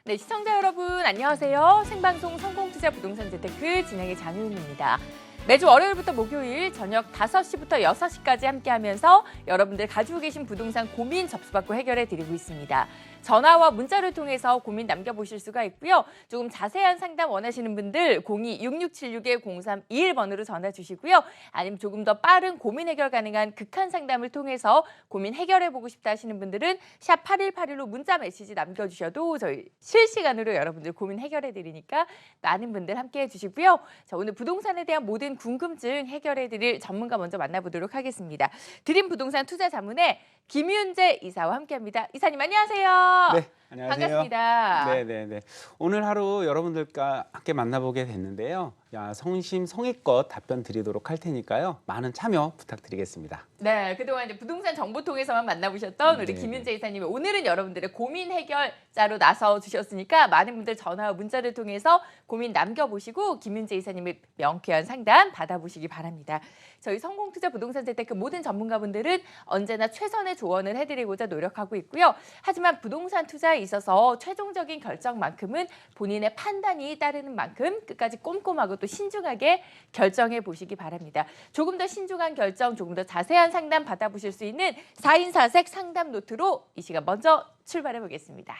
네, 시청자 여러분 안녕하세요. 생방송 성공투자 부동산 재테크 진행의 장윤입니다. 매주 월요일부터 목요일 저녁 5시부터 6시까지 함께하면서 여러분들 가지고 계신 부동산 고민 접수받고 해결해드리고 있습니다. 전화와 문자를 통해서 고민 남겨보실 수가 있고요. 조금 자세한 상담 원하시는 분들 02-6676-0321번으로 전화 주시고요. 아니면 조금 더 빠른 고민 해결 가능한 극한 상담을 통해서 고민 해결해보고 싶다 하시는 분들은 샵 8181로 문자 메시지 남겨주셔도 저희 실시간으로 여러분들 고민 해결해드리니까 많은 분들 함께해 주시고요. 자, 오늘 부동산에 대한 모든 궁금증 해결해드릴 전문가 먼저 만나보도록 하겠습니다. 드림 부동산 투자 자문의 김윤재 이사와 함께합니다. 이사님 안녕하세요. 네, 안녕하세요. 반갑습니다. 네네네. 오늘 하루 여러분들과 함께 만나보게 됐는데요. 성심성의껏 답변 드리도록 할 테니까요. 많은 참여 부탁드리겠습니다. 네, 그동안 이제 부동산 정보 통해서만 만나보셨던 우리 네네. 김윤재 이사님이 오늘은 여러분들의 고민 해결자로 나서 주셨으니까 많은 분들 전화와 문자를 통해서 고민 남겨보시고 김윤재 이사님의 명쾌한 상담 받아보시기 바랍니다. 저희 성공투자 부동산 재테크 모든 전문가분들은 언제나 최선의 조언을 해드리고자 노력하고 있고요. 하지만 부동산 투자에 있어서 최종적인 결정만큼은 본인의 판단이 따르는 만큼 끝까지 꼼꼼하고 또 신중하게 결정해 보시기 바랍니다. 조금 더 신중한 결정, 조금 더 자세한 상담 받아보실 수 있는 4인 4색 상담 노트로 이 시간 먼저 출발해 보겠습니다.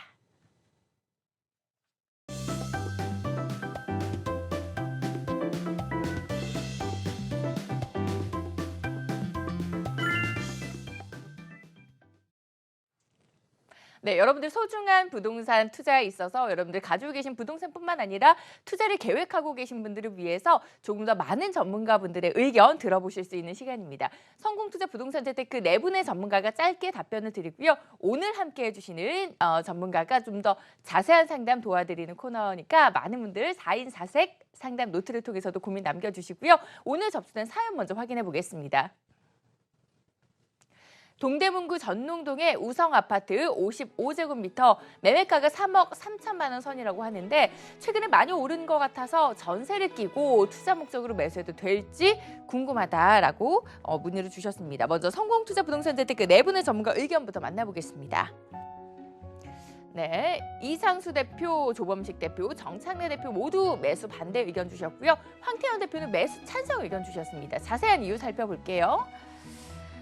네, 여러분들 소중한 부동산 투자에 있어서 여러분들 가지고 계신 부동산뿐만 아니라 투자를 계획하고 계신 분들을 위해서 조금 더 많은 전문가분들의 의견 들어보실 수 있는 시간입니다. 성공투자 부동산 재테크 네 분의 전문가가 짧게 답변을 드리고요. 오늘 함께해 주시는 전문가가 좀 더 자세한 상담 도와드리는 코너니까 많은 분들 4인 4색 상담 노트를 통해서도 고민 남겨주시고요. 오늘 접수된 사연 먼저 확인해 보겠습니다. 동대문구 전농동의 우성아파트 55제곱미터 매매가가 3억 3천만 원 선이라고 하는데 최근에 많이 오른 것 같아서 전세를 끼고 투자 목적으로 매수해도 될지 궁금하다라고 문의를 주셨습니다. 먼저 성공투자 부동산 재테크 네 분의 전문가 의견부터 만나보겠습니다. 네, 이상수 대표, 조범식 대표, 정창래 대표 모두 매수 반대 의견 주셨고요. 황태현 대표는 매수 찬성 의견 주셨습니다. 자세한 이유 살펴볼게요.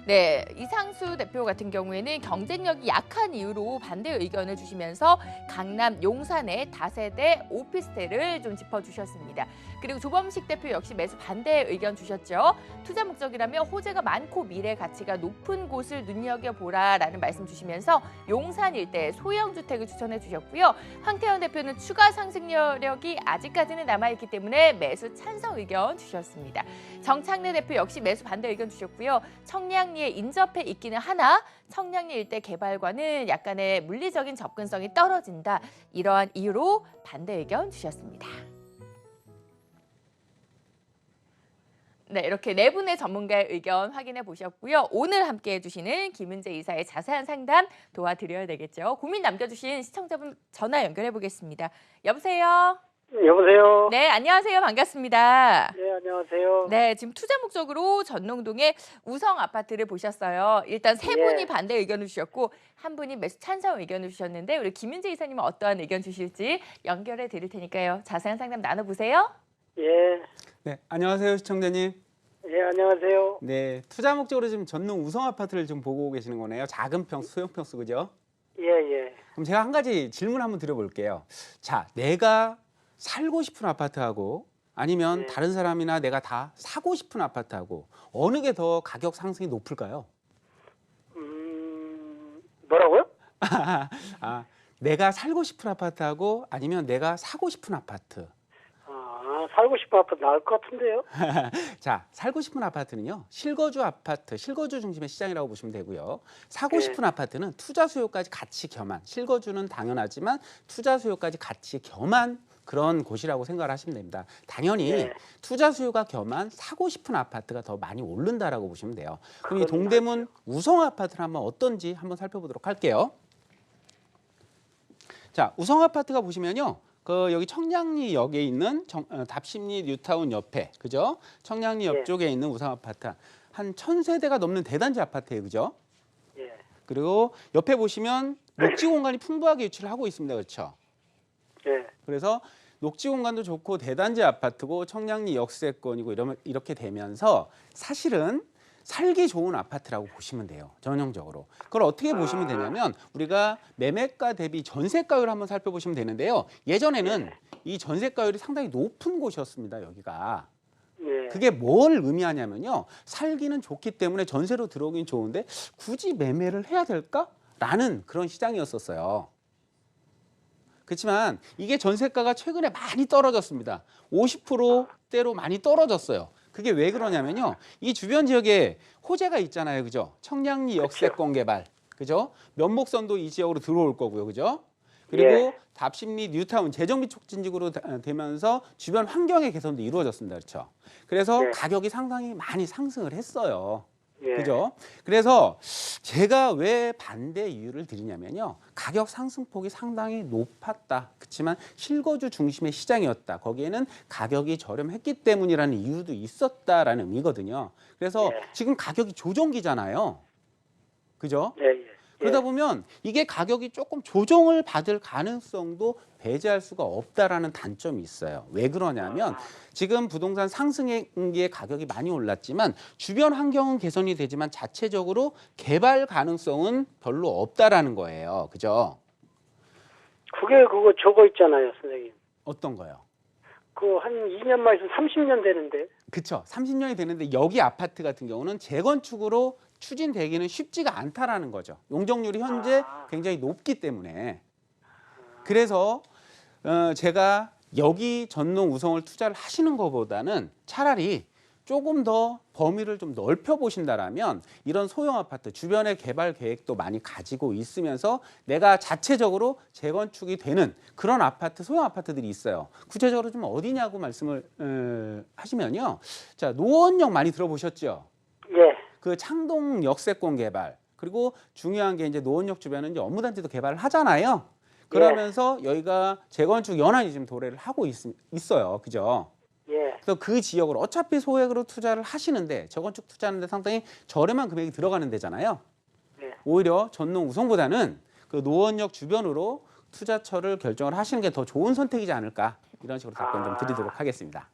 네, 이상수 대표 같은 경우에는 경쟁력이 약한 이유로 반대 의견을 주시면서 강남 용산의 다세대 오피스텔을 좀 짚어주셨습니다. 그리고 조범식 대표 역시 매수 반대 의견 주셨죠. 투자 목적이라면 호재가 많고 미래 가치가 높은 곳을 눈여겨보라라는 말씀 주시면서 용산 일대 소형 주택을 추천해 주셨고요. 황태현 대표는 추가 상승 여력이 아직까지는 남아있기 때문에 매수 찬성 의견 주셨습니다. 정창래 대표 역시 매수 반대 의견 주셨고요. 청량리에 인접해 있기는 하나 청량리 일대 개발과는 약간의 물리적인 접근성이 떨어진다. 이러한 이유로 반대 의견 주셨습니다. 네, 이렇게 네 분의 전문가의 의견 확인해 보셨고요. 오늘 함께해 주시는 김은재 이사의 자세한 상담 도와드려야 되겠죠. 고민 남겨주신 시청자분 전화 연결해 보겠습니다. 여보세요? 여보세요? 네, 안녕하세요. 반갑습니다. 네, 안녕하세요. 네, 지금 투자 목적으로 전농동의 우성 아파트를 보셨어요. 일단 세 예. 분이 반대 의견을 주셨고 한 분이 매수 찬성 의견을 주셨는데 우리 김윤재 이사님은 어떠한 의견 주실지 연결해 드릴 테니까요. 자세한 상담 나눠보세요. 예. 네, 안녕하세요, 시청자님. 예, 안녕하세요. 네, 투자 목적으로 지금 전농 우성 아파트를 좀 보고 계시는 거네요. 작은 평수, 소형 평수, 그죠? 예, 예. 그럼 제가 한 가지 질문 한번 드려볼게요. 자, 내가 살고 싶은 아파트하고 아니면 네. 다른 사람이나 내가 다 사고 싶은 아파트하고 어느 게 더 가격 상승이 높을까요? 뭐라고요? 내가 살고 싶은 아파트하고 아니면 내가 사고 싶은 아파트. 살고 싶은 아파트 나을 것 같은데요? 자, 살고 싶은 아파트는요, 실거주 아파트, 실거주 중심의 시장이라고 보시면 되고요. 사고 네. 싶은 아파트는 투자 수요까지 같이 겸한, 실거주는 당연하지만 투자 수요까지 같이 겸한 그런 곳이라고 생각을 하시면 됩니다. 당연히 네. 투자 수요가 겸한 사고 싶은 아파트가 더 많이 오른다라고 보시면 돼요. 그럼 이 그건 동대문 우성 아파트는 한번 어떤지 한번 살펴보도록 할게요. 자, 우성 아파트가 보시면요. 여기 청량리역에 있는 답심리 뉴타운 옆에, 그죠? 청량리 예. 옆쪽에 있는 우성 아파트 한 1000세대가 넘는 대단지 아파트예요, 그죠? 예. 그리고 옆에 보시면 녹지 공간이 풍부하게 유치를 하고 있습니다, 그렇죠? 그래서 녹지 공간도 좋고 대단지 아파트고 청량리 역세권이고 이렇게 되면서 사실은 살기 좋은 아파트라고 보시면 돼요. 전형적으로. 그걸 어떻게 보시면 되냐면 우리가 매매가 대비 전세가율을 한번 살펴보시면 되는데요. 예전에는 이 전세가율이 상당히 높은 곳이었습니다. 여기가. 예. 그게 뭘 의미하냐면요. 살기는 좋기 때문에 전세로 들어오긴 좋은데 굳이 매매를 해야 될까라는 그런 시장이었었어요. 그렇지만 이게 전세가가 최근에 많이 떨어졌습니다. 50%대로 많이 떨어졌어요. 그게 왜 그러냐면요. 이 주변 지역에 호재가 있잖아요. 그죠? 청량리 역세권 개발. 그죠? 면목선도 이 지역으로 들어올 거고요. 그죠? 그리고 예. 답심리 뉴타운 재정비 촉진지구로 되면서 주변 환경의 개선도 이루어졌습니다. 그렇죠? 그래서 네. 가격이 상당히 많이 상승을 했어요. 예. 그죠? 그래서 제가 왜 반대 이유를 드리냐면요. 가격 상승폭이 상당히 높았다. 그렇지만 실거주 중심의 시장이었다. 거기에는 가격이 저렴했기 때문이라는 이유도 있었다라는 의미거든요. 그래서 예. 지금 가격이 조정기잖아요. 그죠? 예. 예. 그러다 보면 이게 가격이 조금 조정을 받을 가능성도 배제할 수가 없다라는 단점이 있어요. 왜 그러냐면 지금 부동산 상승의 가격이 많이 올랐지만 주변 환경은 개선이 되지만 자체적으로 개발 가능성은 별로 없다라는 거예요. 그죠? 그게 그거 저거 있잖아요, 선생님. 어떤 거요? 그 한 2년만 있으면 30년 되는데. 그쵸. 30년이 되는데 여기 아파트 같은 경우는 재건축으로 추진되기는 쉽지가 않다라는 거죠. 용적률이 현제 굉장히 높기 때문에. 그래서 제가 여기 전농 우성을 투자를 하시는 것보다는 차라리 조금 더 범위를 좀 넓혀 보신다라면 이런 소형 아파트 주변에 개발 계획도 많이 가지고 있으면서 내가 자체적으로 재건축이 되는 그런 아파트 소형 아파트들이 있어요. 구체적으로 좀 어디냐고 말씀을 하시면요. 자, 노원역 많이 들어보셨죠? 예. 그 창동 역세권 개발 그리고 중요한 게 이제 노원역 주변은 이제 업무단지도 개발을 하잖아요. 그러면서 여기가 재건축 연한이 지금 도래를 하고 있어요. 그죠? 예. 그래서 그 지역으로 어차피 소액으로 투자를 하시는데 재건축 투자하는데 상당히 저렴한 금액이 들어가는 데잖아요. 네. 오히려 전농 우성보다는 그 노원역 주변으로 투자처를 결정을 하시는 게 더 좋은 선택이지 않을까 이런 식으로 답변 좀 드리도록 하겠습니다.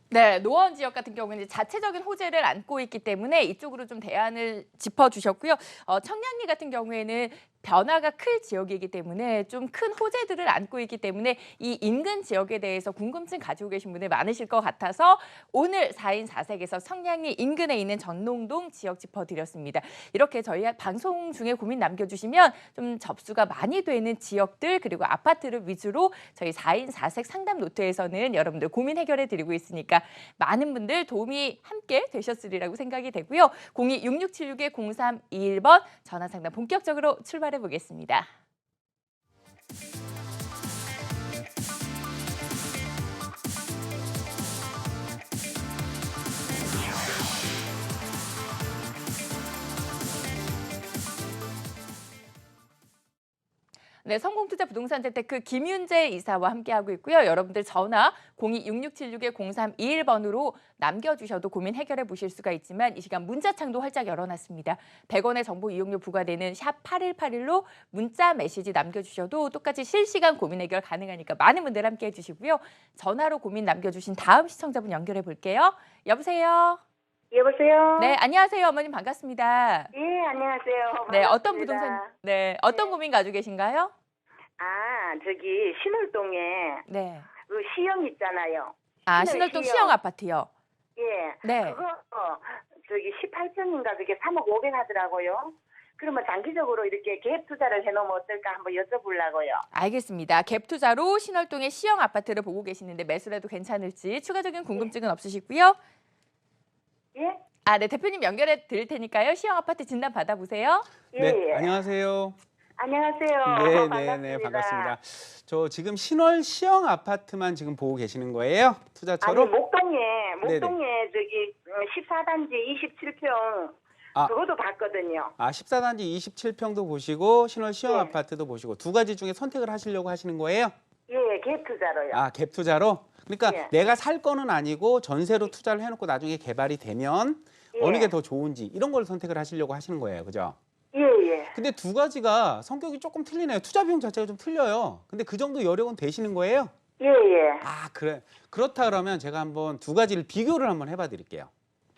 네, 노원 지역 같은 경우는 자체적인 호재를 안고 있기 때문에 이쪽으로 좀 대안을 짚어주셨고요. 청량리 같은 경우에는 변화가 클 지역이기 때문에 좀 큰 호재들을 안고 있기 때문에 이 인근 지역에 대해서 궁금증 가지고 계신 분들 많으실 것 같아서 오늘 4인 4색에서 청량리 인근에 있는 전농동 지역 짚어드렸습니다. 이렇게 저희 방송 중에 고민 남겨주시면 좀 접수가 많이 되는 지역들 그리고 아파트를 위주로 저희 4인 4색 상담 노트에서는 여러분들 고민 해결해 드리고 있으니까 많은 분들 도움이 함께 되셨으리라고 생각이 되고요. 02-6676-0321번 전화 상담 본격적으로 출발해 보겠습니다. 네, 성공투자 부동산 재테크 김윤재 이사와 함께하고 있고요. 여러분들 전화 02-6676-0321번으로 남겨주셔도 고민 해결해 보실 수가 있지만 이 시간 문자창도 활짝 열어놨습니다. 100원의 정보 이용료 부과되는 샵 8181로 문자 메시지 남겨주셔도 똑같이 실시간 고민 해결 가능하니까 많은 분들 함께해 주시고요. 전화로 고민 남겨주신 다음 시청자분 연결해 볼게요. 여보세요? 여보세요? 네, 안녕하세요. 어머님 반갑습니다. 예, 안녕하세요. 네, 어떤 반갑습니다. 부동산, 네, 어떤 고민 가지고 계신가요? 아, 저기 신월동에 네. 그 시형 있잖아요. 아, 신월동 시형 아파트요. 예. 네. 그거 저기 18평인가 그게 3억 5백 하더라고요. 그러면 장기적으로 이렇게 갭 투자를 해놓으면 어떨까 한번 여쭤보려고요. 알겠습니다. 갭 투자로 신월동의 시형 아파트를 보고 계시는데 매수해도 괜찮을지 추가적인 궁금증은 없으시고요. 예? 아, 네, 대표님 연결해 드릴 테니까요. 시형 아파트 진단 받아보세요. 예, 네, 예. 안녕하세요. 안녕하세요. 네, 반갑습니다. 네, 네, 반갑습니다. 저 지금 신월 시형 아파트만 지금 보고 계시는 거예요? 투자처로? 아니, 목동에 네네. 저기 14단지 27평 아. 그것도 봤거든요. 아, 14단지 27평도 보시고 신월 시형 네. 아파트도 보시고 두 가지 중에 선택을 하시려고 하시는 거예요? 예, 갭 투자로요. 아, 갭 투자로? 그러니까 예. 내가 살 거는 아니고 전세로 투자를 해놓고 나중에 개발이 되면 예. 어느 게 더 좋은지 이런 걸 선택을 하시려고 하시는 거예요. 그죠? 예, 예. 근데 두 가지가 성격이 조금 틀리네요. 투자 비용 자체가 좀 틀려요. 근데 그 정도 여력은 되시는 거예요? 예, 예. 아, 그래. 그렇다 그러면 제가 한번 두 가지를 비교를 한번 해봐 드릴게요.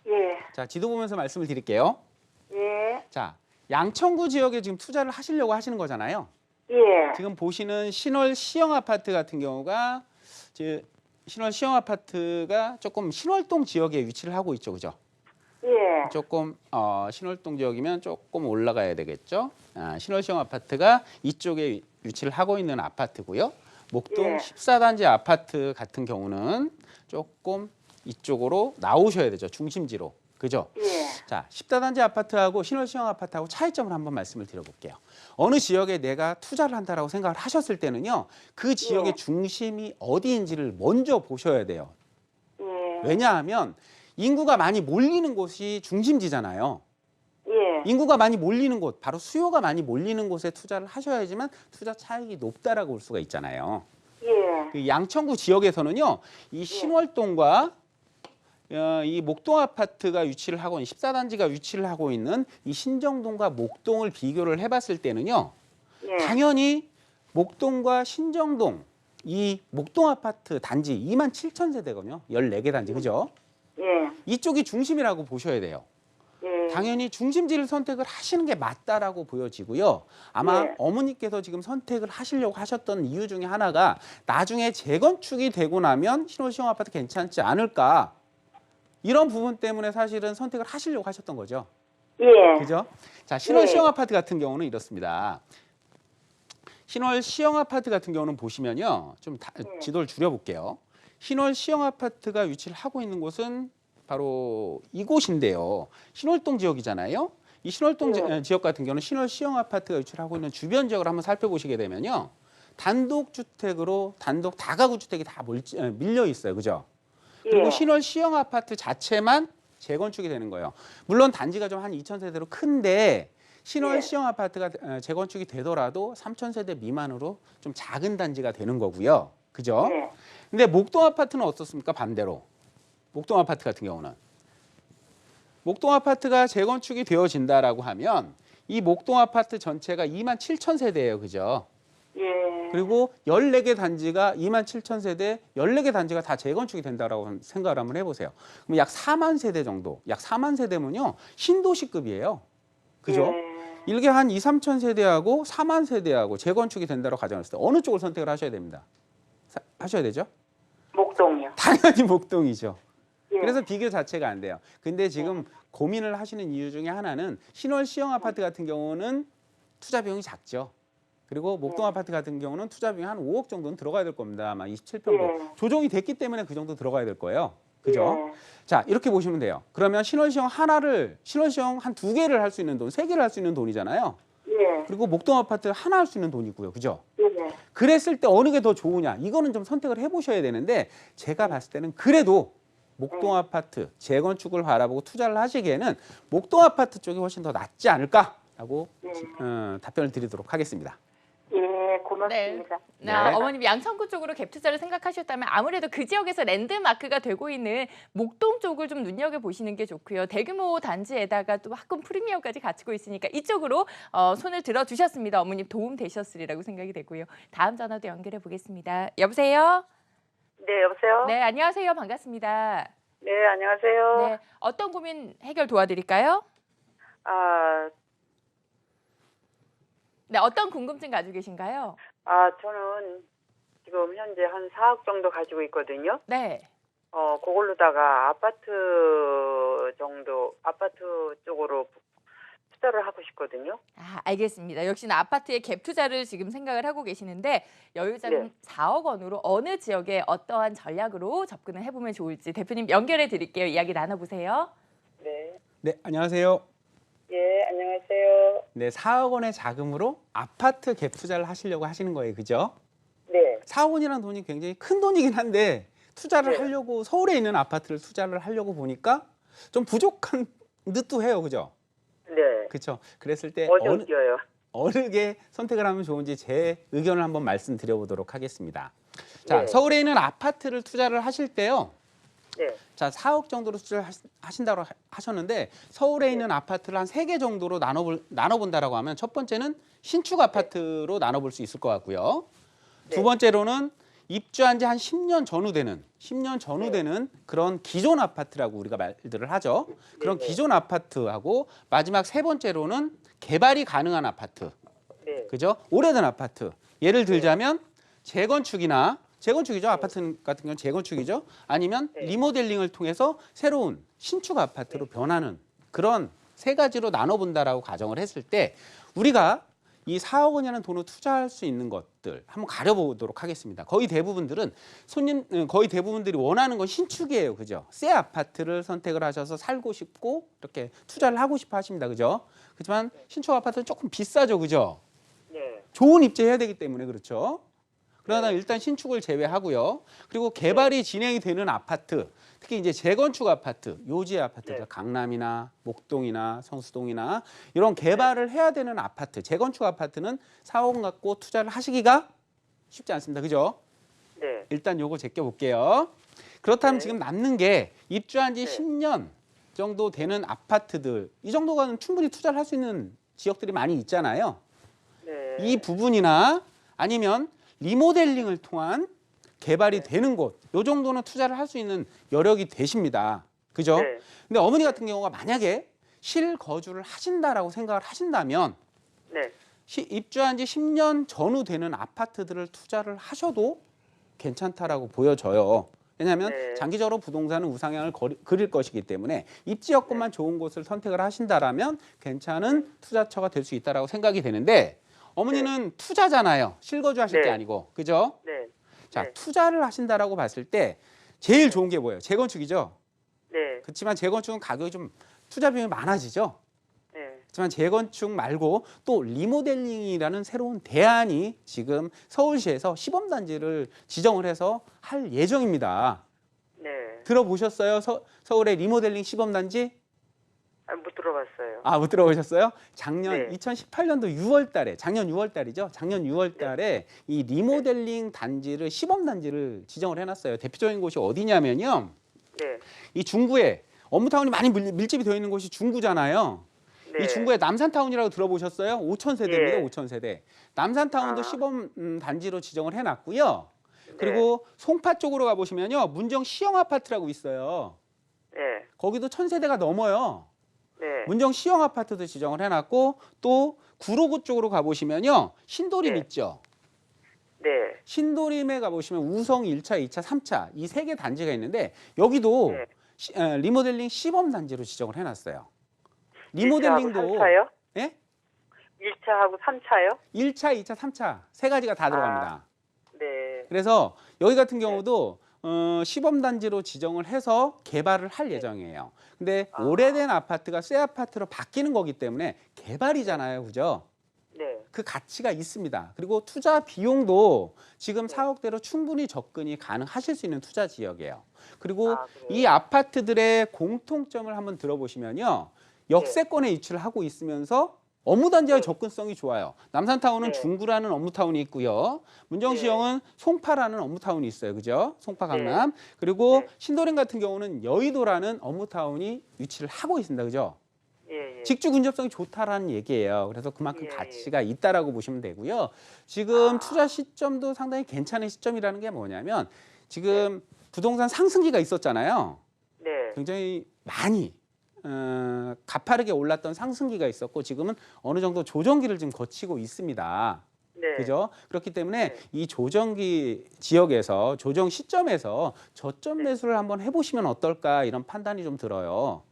예. 자, 지도 보면서 말씀을 드릴게요. 예. 자, 양천구 지역에 지금 투자를 하시려고 하시는 거잖아요. 예. 지금 보시는 신월 시형 아파트 같은 경우가 신월 시형 아파트가 조금 신월동 지역에 위치를 하고 있죠, 그죠? 예. 조금 신월동 지역이면 조금 올라가야 되겠죠. 신월 시형 아파트가 이쪽에 위치를 하고 있는 아파트고요. 목동 예. 14단지 아파트 같은 경우는 조금 이쪽으로 나오셔야 되죠, 중심지로, 그죠? 예. 자, 14단지 아파트하고 신월 시형 아파트하고 차이점을 한번 말씀을 드려볼게요. 어느 지역에 내가 투자를 한다라고 생각을 하셨을 때는요, 그 지역의 예. 중심이 어디인지를 먼저 보셔야 돼요. 예. 왜냐하면 인구가 많이 몰리는 곳이 중심지잖아요. 예. 인구가 많이 몰리는 곳, 바로 수요가 많이 몰리는 곳에 투자를 하셔야지만 투자 차익이 높다라고 볼 수가 있잖아요. 예. 그 양천구 지역에서는요, 이 신월동과 이 목동 아파트가 위치를 하고 있는 14단지가 위치를 하고 있는 이 신정동과 목동을 비교를 해봤을 때는요, 예. 당연히 목동과 신정동 이 목동 아파트 단지 27,000세대거든요. 14개 단지, 그죠? 예. 이쪽이 중심이라고 보셔야 돼요. 예. 당연히 중심지를 선택을 하시는 게 맞다라고 보여지고요. 아마 네. 어머니께서 지금 선택을 하시려고 하셨던 이유 중에 하나가 나중에 재건축이 되고 나면 신월시형 아파트 괜찮지 않을까, 이런 부분 때문에 사실은 선택을 하시려고 하셨던 거죠. 예. 그죠? 자, 신월시형 네. 아파트 같은 경우는 이렇습니다. 신월시형 아파트 같은 경우는 보시면요, 좀 지도를 줄여볼게요. 신월시형 아파트가 위치를 하고 있는 곳은 바로 이곳인데요. 신월동 지역이잖아요. 이 신월동 네. 지역 같은 경우는 신월시형 아파트가 위치를 하고 있는 주변 지역을 한번 살펴보시게 되면요, 단독주택으로 단독 다가구 주택이 다 밀려 있어요, 그죠? 그리고 예. 신월시형 아파트 자체만 재건축이 되는 거예요. 물론 단지가 좀 한 2,000세대로 큰데 신월시형 아파트가 재건축이 되더라도 3,000세대 미만으로 좀 작은 단지가 되는 거고요, 그죠? 예. 근데 목동 아파트는 어떻습니까? 반대로 목동 아파트 같은 경우는 목동 아파트가 재건축이 되어진다라고 하면 이 목동 아파트 전체가 27,000세대예요, 그죠? 예. 그리고 14개 단지가 27,000세대, 14개 단지가 다 재건축이 된다라고 생각을 한번 해보세요. 그럼 약 4만 세대 정도, 약 4만 세대면요, 신도시급이에요, 그죠? 예. 일개 한 2, 3천 세대하고 4만 세대하고 재건축이 된다고 가정했을 때 어느 쪽을 선택을 하셔야 됩니다. 하셔야 되죠? 목동이요. 당연히 목동이죠. 예. 그래서 비교 자체가 안 돼요. 근데 지금 고민을 하시는 이유 중에 하나는 신월시형 아파트 같은 경우는 투자 비용이 작죠. 그리고 목동 아파트 같은 경우는 투자 비용이 한 5억 정도는 들어가야 될 겁니다. 아마 27평도. 예. 조정이 됐기 때문에 그 정도 들어가야 될 거예요. 그죠? 예. 자, 이렇게 보시면 돼요. 그러면 신월시형 한 2개를 할 수 있는 돈, 3개를 할 수 있는 돈이잖아요. 예. 그리고 목동 아파트 하나 할 수 있는 돈이고요. 그죠? 예. 그랬을 때 어느 게 더 좋으냐, 이거는 좀 선택을 해보셔야 되는데, 제가 봤을 때는 그래도 목동 아파트 재건축을 바라보고 투자를 하시기에는 목동 아파트 쪽이 훨씬 더 낫지 않을까라고 답변을 드리도록 하겠습니다. 예. 고맙습니다. 네. 네. 어머님 양천구 쪽으로 갭 투자를 생각하셨다면 아무래도 그 지역에서 랜드마크가 되고 있는 목동 쪽을 좀 눈여겨보시는 게 좋고요. 대규모 단지에다가 또 학군 프리미엄까지 갖추고 있으니까 이쪽으로 손을 들어주셨습니다. 어머님 도움 되셨으리라고 생각이 되고요. 다음 전화도 연결해 보겠습니다. 여보세요? 네, 여보세요? 네, 안녕하세요. 반갑습니다. 네, 안녕하세요. 네, 어떤 고민 해결 도와드릴까요? 네, 어떤 궁금증 가지고 계신가요? 저는 지금 현재 한 4억 정도 가지고 있거든요. 네. 그걸로다가 아파트 쪽으로 투자를 하고 싶거든요. 알겠습니다. 역시나 아파트에 갭 투자를 지금 생각을 하고 계시는데 여유자금 네. 4억 원으로 어느 지역에 어떠한 전략으로 접근을 해보면 좋을지 대표님 연결해 드릴게요. 이야기 나눠보세요. 네. 네, 안녕하세요. 예, 안녕하세요. 네, 4억 원의 자금으로 아파트 갭 투자를 하시려고 하시는 거예요, 그죠? 네. 4억 원이라는 돈이 굉장히 큰 돈이긴 한데 투자를 네. 하려고, 서울에 있는 아파트를 투자를 하려고 보니까 좀 부족한 듯도 해요, 그죠? 네. 그렇죠. 그랬을 때 어디 어디요? 어느 게 선택을 하면 좋은지 제 의견을 한번 말씀드려보도록 하겠습니다. 자, 네. 서울에 있는 아파트를 투자를 하실 때요, 네. 자, 4억 정도로 투자를 하신다고 하셨는데 서울에 있는 아파트를 한 3개 정도로 나눠본다라고 하면 첫 번째는 신축 아파트로 나눠볼 수 있을 것 같고요. 네. 두 번째로는 입주한 지 한 10년 전후 되는 그런 기존 아파트라고 우리가 말들을 하죠. 그런 네. 기존 아파트하고 마지막 세 번째로는 개발이 가능한 아파트. 네. 그죠? 오래된 아파트. 예를 들자면 재건축이죠. 아파트 같은 경우는 재건축이죠. 아니면 네. 리모델링을 통해서 새로운 신축 아파트로 변하는 그런 세 가지로 나눠본다라고 가정을 했을 때 우리가 이 4억 원이라는 돈을 투자할 수 있는 것들 한번 가려보도록 하겠습니다. 거의 대부분들이 원하는 건 신축이에요. 그죠? 새 아파트를 선택을 하셔서 살고 싶고 이렇게 투자를 하고 싶어 하십니다. 그죠? 그렇지만 신축 아파트는 조금 비싸죠. 그죠? 네. 좋은 입지해야 되기 때문에 그렇죠. 그러나 일단 신축을 제외하고요. 그리고 개발이 진행이 되는 아파트, 특히 이제 재건축 아파트, 요지 아파트들, 네. 강남이나 목동이나 성수동이나 이런 개발을 해야 되는 아파트, 재건축 아파트는 4억 원 갖고 투자를 하시기가 쉽지 않습니다. 그죠? 네. 일단 요거 제껴볼게요. 그렇다면 네. 지금 남는 게 입주한 지 네. 10년 정도 되는 아파트들, 이 정도가는 충분히 투자를 할 수 있는 지역들이 많이 있잖아요. 네. 이 부분이나 아니면 리모델링을 통한 개발이 되는 곳, 요 정도는 투자를 할 수 있는 여력이 되십니다. 그죠? 네. 근데 어머니 같은 경우가 만약에 실거주를 하신다라고 생각을 하신다면 네. 입주한 지 10년 전후 되는 아파트들을 투자를 하셔도 괜찮다라고 보여져요. 왜냐하면 네. 장기적으로 부동산은 우상향을 그릴 것이기 때문에 입지 여건만 좋은 곳을 선택을 하신다라면 괜찮은 투자처가 될 수 있다라고 생각이 되는데 어머니는 투자잖아요. 실거주 하실 게 네. 아니고. 그죠? 네. 자, 네. 투자를 하신다라고 봤을 때 제일 좋은 게 뭐예요? 재건축이죠. 네. 그렇지만 재건축은 가격이 좀 투자 비용이 많아지죠. 네. 하지만 재건축 말고 또 리모델링이라는 새로운 대안이 지금 서울시에서 시범단지를 지정을 해서 할 예정입니다. 네. 들어보셨어요? 서울의 리모델링 시범단지? 못 들어봤어요. 아, 못 들어보셨어요? 작년 네. 2018년도 6월 달에, 작년 6월 달이죠. 작년 6월 달에 이 리모델링 단지를 시범단지를 지정을 해놨어요. 대표적인 곳이 어디냐면요. 네. 이 중구에 업무타운이 많이 밀집이 되어 있는 곳이 중구잖아요. 네. 이 중구에 남산타운이라고 들어보셨어요? 5천 세대입니다. 예. 5천 세대. 남산타운도 아. 시범 단지로 지정을 해놨고요. 그리고 송파 쪽으로 가보시면요. 문정 시형 아파트라고 있어요. 네. 거기도 1,000세대가 넘어요. 네. 문정 시형 아파트도 지정을 해놨고 또 구로구 쪽으로 가보시면요. 신도림 네. 있죠. 네. 신도림에 가보시면 우성 1차, 2차, 3차 이 세 개 단지가 있는데 여기도 네. 리모델링 시범 단지로 지정을 해놨어요. 1차하고 리모델링도 3차요? 예? 1차하고 3차요? 1차, 2차, 3차 세 가지가 다 들어갑니다. 네. 그래서 여기 같은 경우도 시범 단지로 지정을 해서 개발을 할 예정이에요. 근데 오래된 아파트가 새 아파트로 바뀌는 거기 때문에 개발이잖아요. 그죠? 네. 그 가치가 있습니다. 그리고 투자 비용도 지금 4억대로 충분히 접근이 가능하실 수 있는 투자 지역이에요. 그리고 아, 그래요? 이 아파트들의 공통점을 한번 들어보시면요. 역세권에 위치를 하고 있으면서 업무단지와의 접근성이 좋아요. 남산타운은 네. 중구라는 업무타운이 있고요. 문정시형은 송파라는 업무타운이 있어요. 그죠? 송파 강남. 그리고 네. 신도림 같은 경우는 여의도라는 업무타운이 위치를 하고 있습니다. 그죠? 예. 예. 직주 근접성이 좋다라는 얘기예요. 그래서 그만큼 예, 가치가 있다라고 보시면 되고요. 지금 투자 시점도 상당히 괜찮은 시점이라는 게 뭐냐면 지금 부동산 상승기가 있었잖아요. 네. 굉장히 많이 가파르게 올랐던 상승기가 있었고 지금은 어느 정도 조정기를 지금 거치고 있습니다. 네. 그죠? 그렇기 때문에 네. 이 조정기 지역에서 조정 시점에서 저점 매수를 한번 해보시면 어떨까 이런 판단이 좀 들어요.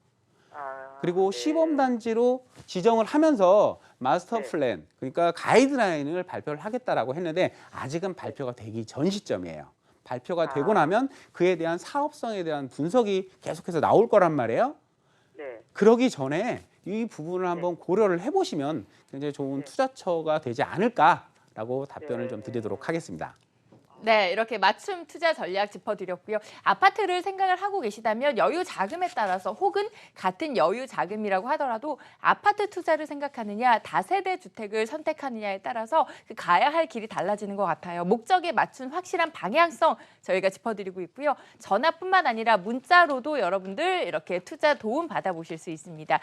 아, 그리고 네. 시범단지로 지정을 하면서 마스터 네. 플랜, 그러니까 가이드라인을 발표를 하겠다라고 했는데 아직은 발표가 되기 전 시점이에요. 발표가 되고 나면 그에 대한 사업성에 대한 분석이 계속해서 나올 거란 말이에요. 네. 그러기 전에 이 부분을 한번 고려를 해보시면 굉장히 좋은 투자처가 되지 않을까라고 답변을 네. 좀 드리도록 하겠습니다. 네, 이렇게 맞춤 투자 전략 짚어드렸고요. 아파트를 생각을 하고 계시다면 여유 자금에 따라서 혹은 같은 여유 자금이라고 하더라도 아파트 투자를 생각하느냐 다세대 주택을 선택하느냐에 따라서 그 가야 할 길이 달라지는 것 같아요. 목적에 맞춘 확실한 방향성 저희가 짚어드리고 있고요. 전화뿐만 아니라 문자로도 여러분들 이렇게 투자 도움 받아보실 수 있습니다.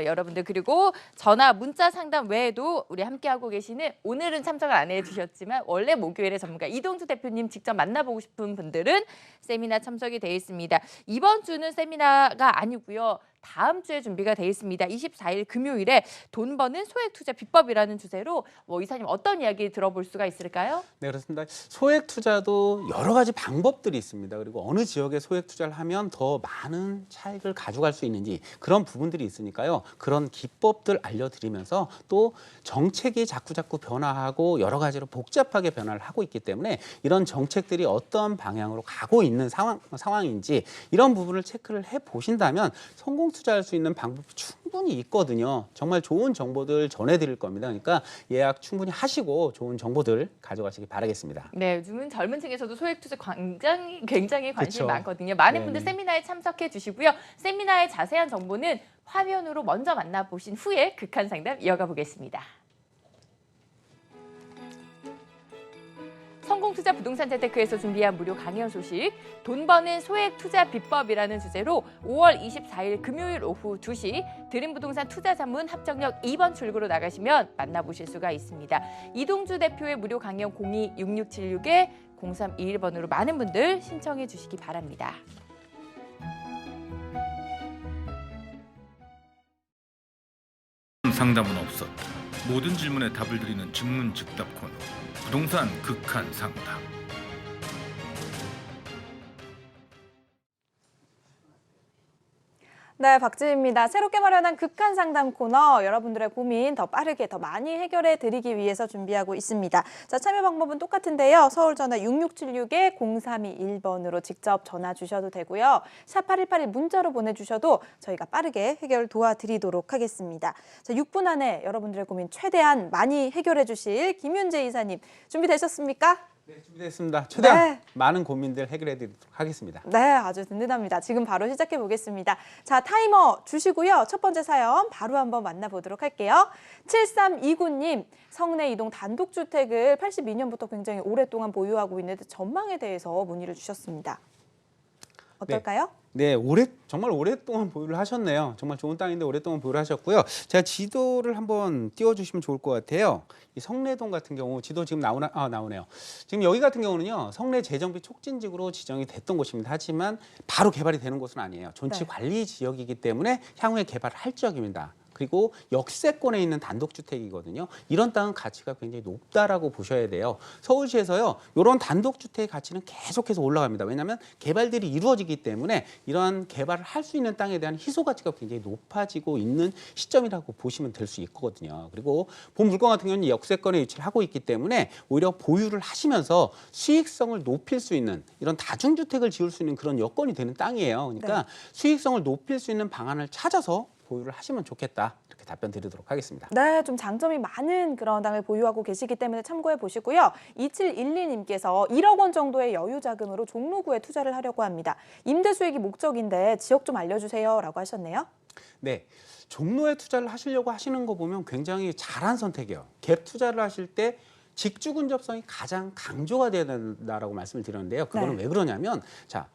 여러분들 그리고 전화 문자 상담 외에도 우리 함께하고 계시는 오늘은 참석을 안 해주셨지만 원래 목요일에 전문가 이동주 대표님 직접 만나보고 싶은 분들은 세미나 참석이 되어 있습니다. 이번 주는 세미나가 아니고요. 다음 주에 준비가 되어 있습니다. 24일 금요일에 돈 버는 소액 투자 비법이라는 주제로 이사님 어떤 이야기 들어볼 수가 있을까요? 네, 그렇습니다. 소액 투자도 여러 가지 방법들이 있습니다. 그리고 어느 지역에 소액 투자를 하면 더 많은 차익을 가져갈 수 있는지 그런 부분들이 있으니까요. 그런 기법들 알려드리면서 또 정책이 자꾸자꾸 변화하고 여러 가지로 복잡하게 변화를 하고 있기 때문에 이런 정책들이 어떤 방향으로 가고 있는 상황인지 이런 부분을 체크를 해보신다면 성공 투자할 수 있는 방법이 충분히 있거든요. 정말 좋은 정보들 전해드릴 겁니다. 그러니까 예약 충분히 하시고 좋은 정보들 가져가시기 바라겠습니다. 네, 요즘은 젊은 층에서도 소액 투자 굉장히 관심이 그쵸. 많거든요. 많은 네네. 분들 세미나에 참석해 주시고요. 세미나의 자세한 정보는 화면으로 먼저 만나보신 후에 극한 상담 이어가 보겠습니다. 성공투자 부동산 재테크에서 준비한 무료 강연 소식, 돈 버는 소액 투자 비법이라는 주제로 5월 24일 금요일 오후 2시 드림부동산 투자자문 합정역 2번 출구로 나가시면 만나보실 수가 있습니다. 이동주 대표의 무료 강연 02-6676-0321번으로 많은 분들 신청해 주시기 바랍니다. 상담은 없었다. 모든 질문에 답을 드리는 즉문즉답 코너. 부동산 극한 상담. 네, 박지희입니다. 새롭게 마련한 극한 상담 코너, 여러분들의 고민 더 빠르게 더 많이 해결해 드리기 위해서 준비하고 있습니다. 자, 참여 방법은 똑같은데요. 서울 전화 6676-0321번으로 직접 전화 주셔도 되고요. 샵 8181 문자로 보내주셔도 저희가 빠르게 해결 도와드리도록 하겠습니다. 자, 6분 안에 여러분들의 고민 최대한 많이 해결해 주실 김윤재 이사님 준비되셨습니까? 네, 준비됐습니다. 최대한 네. 많은 고민들 해결해 드리도록 하겠습니다. 네, 아주 든든합니다. 지금 바로 시작해 보겠습니다. 자, 타이머 주시고요. 첫 번째 사연 바로 한번 만나보도록 할게요. 7329님, 성내 이동 단독주택을 82년부터 굉장히 오랫동안 보유하고 있는데 전망에 대해서 문의를 주셨습니다. 어떨까요? 네, 정말 오랫동안 보유를 하셨네요. 정말 좋은 땅인데 오랫동안 보유를 하셨고요. 제가 지도를 한번 띄워주시면 좋을 것 같아요. 이 성내동 같은 경우 지도 지금 나오네요. 지금 여기 같은 경우는요, 성내 재정비 촉진지구로 지정이 됐던 곳입니다. 하지만 바로 개발이 되는 곳은 아니에요. 존치 관리 지역이기 때문에 향후에 개발을 할 지역입니다. 그리고 역세권에 있는 단독주택이거든요. 이런 땅은 가치가 굉장히 높다라고 보셔야 돼요. 서울시에서요, 이런 단독주택의 가치는 계속해서 올라갑니다. 왜냐하면 개발들이 이루어지기 때문에 이러한 개발을 할 수 있는 땅에 대한 희소 가치가 굉장히 높아지고 있는 시점이라고 보시면 될 수 있거든요. 그리고 본 물건 같은 경우는 역세권에 위치를 하고 있기 때문에 오히려 보유를 하시면서 수익성을 높일 수 있는 이런 다중주택을 지을 수 있는 그런 여건이 되는 땅이에요. 그러니까 수익성을 높일 수 있는 방안을 찾아서 보유를 하시면 좋겠다. 이렇게 답변 드리도록 하겠습니다. 네, 좀 장점이 많은 그런 땅을 보유하고 계시기 때문에 참고해 보시고요. 2712님께서 1억 원 정도의 여유 자금으로 종로구에 투자를 하려고 합니다. 임대 수익이 목적인데 지역 좀 알려주세요 라고 하셨네요. 네, 종로에 투자를 하시려고 하시는 거 보면 굉장히 잘한 선택이에요. 갭 투자를 하실 때 직주 근접성이 가장 강조가 돼야 된다라고 말씀을 드렸는데요. 그거는 왜 그러냐면, 자,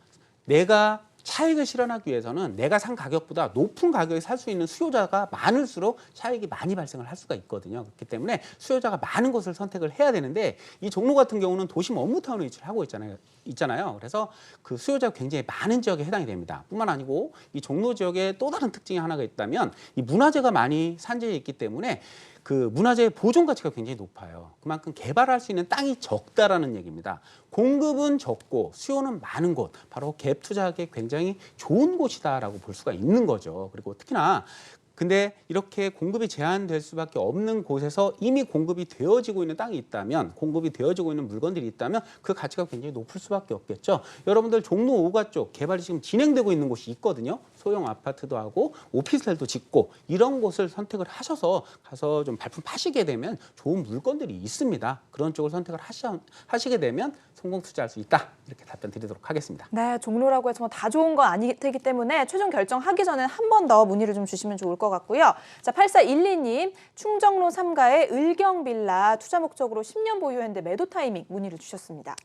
내가 차익을 실현하기 위해서는 내가 산 가격보다 높은 가격에 살 수 있는 수요자가 많을수록 차익이 많이 발생을 할 수가 있거든요. 그렇기 때문에 수요자가 많은 것을 선택을 해야 되는데, 이 종로 같은 경우는 도심 업무타운에 위치를 하고 있잖아요. 그래서 그 수요자가 굉장히 많은 지역에 해당이 됩니다. 뿐만 아니고 이 종로 지역에 또 다른 특징이 하나가 있다면, 이 문화재가 많이 산재해 있기 때문에 그 문화재의 보존 가치가 굉장히 높아요. 그만큼 개발할 수 있는 땅이 적다라는 얘기입니다. 공급은 적고 수요는 많은 곳, 바로 갭 투자하기에 굉장히 좋은 곳이다라고 볼 수가 있는 거죠. 그리고 특히나 근데 이렇게 공급이 제한될 수밖에 없는 곳에서 이미 공급이 되어지고 있는 땅이 있다면, 공급이 되어지고 있는 물건들이 있다면 그 가치가 굉장히 높을 수밖에 없겠죠. 여러분들 종로 5가 쪽 개발이 지금 진행되고 있는 곳이 있거든요. 소형 아파트도 하고 오피스텔도 짓고 이런 곳을 선택을 하셔서 가서 좀 발품 파시게 되면 좋은 물건들이 있습니다. 그런 쪽을 선택을 하시게 되면 성공 투자할 수 있다. 이렇게 답변 드리도록 하겠습니다. 네, 종로라고 해서 다 좋은 건 아니기 때문에 최종 결정하기 전에 한 번 더 문의를 좀 주시면 좋을 것 같고요. 자, 8412님, 충정로 3가의 을경빌라 투자 목적으로 10년 보유했는데 매도 타이밍 문의를 주셨습니다.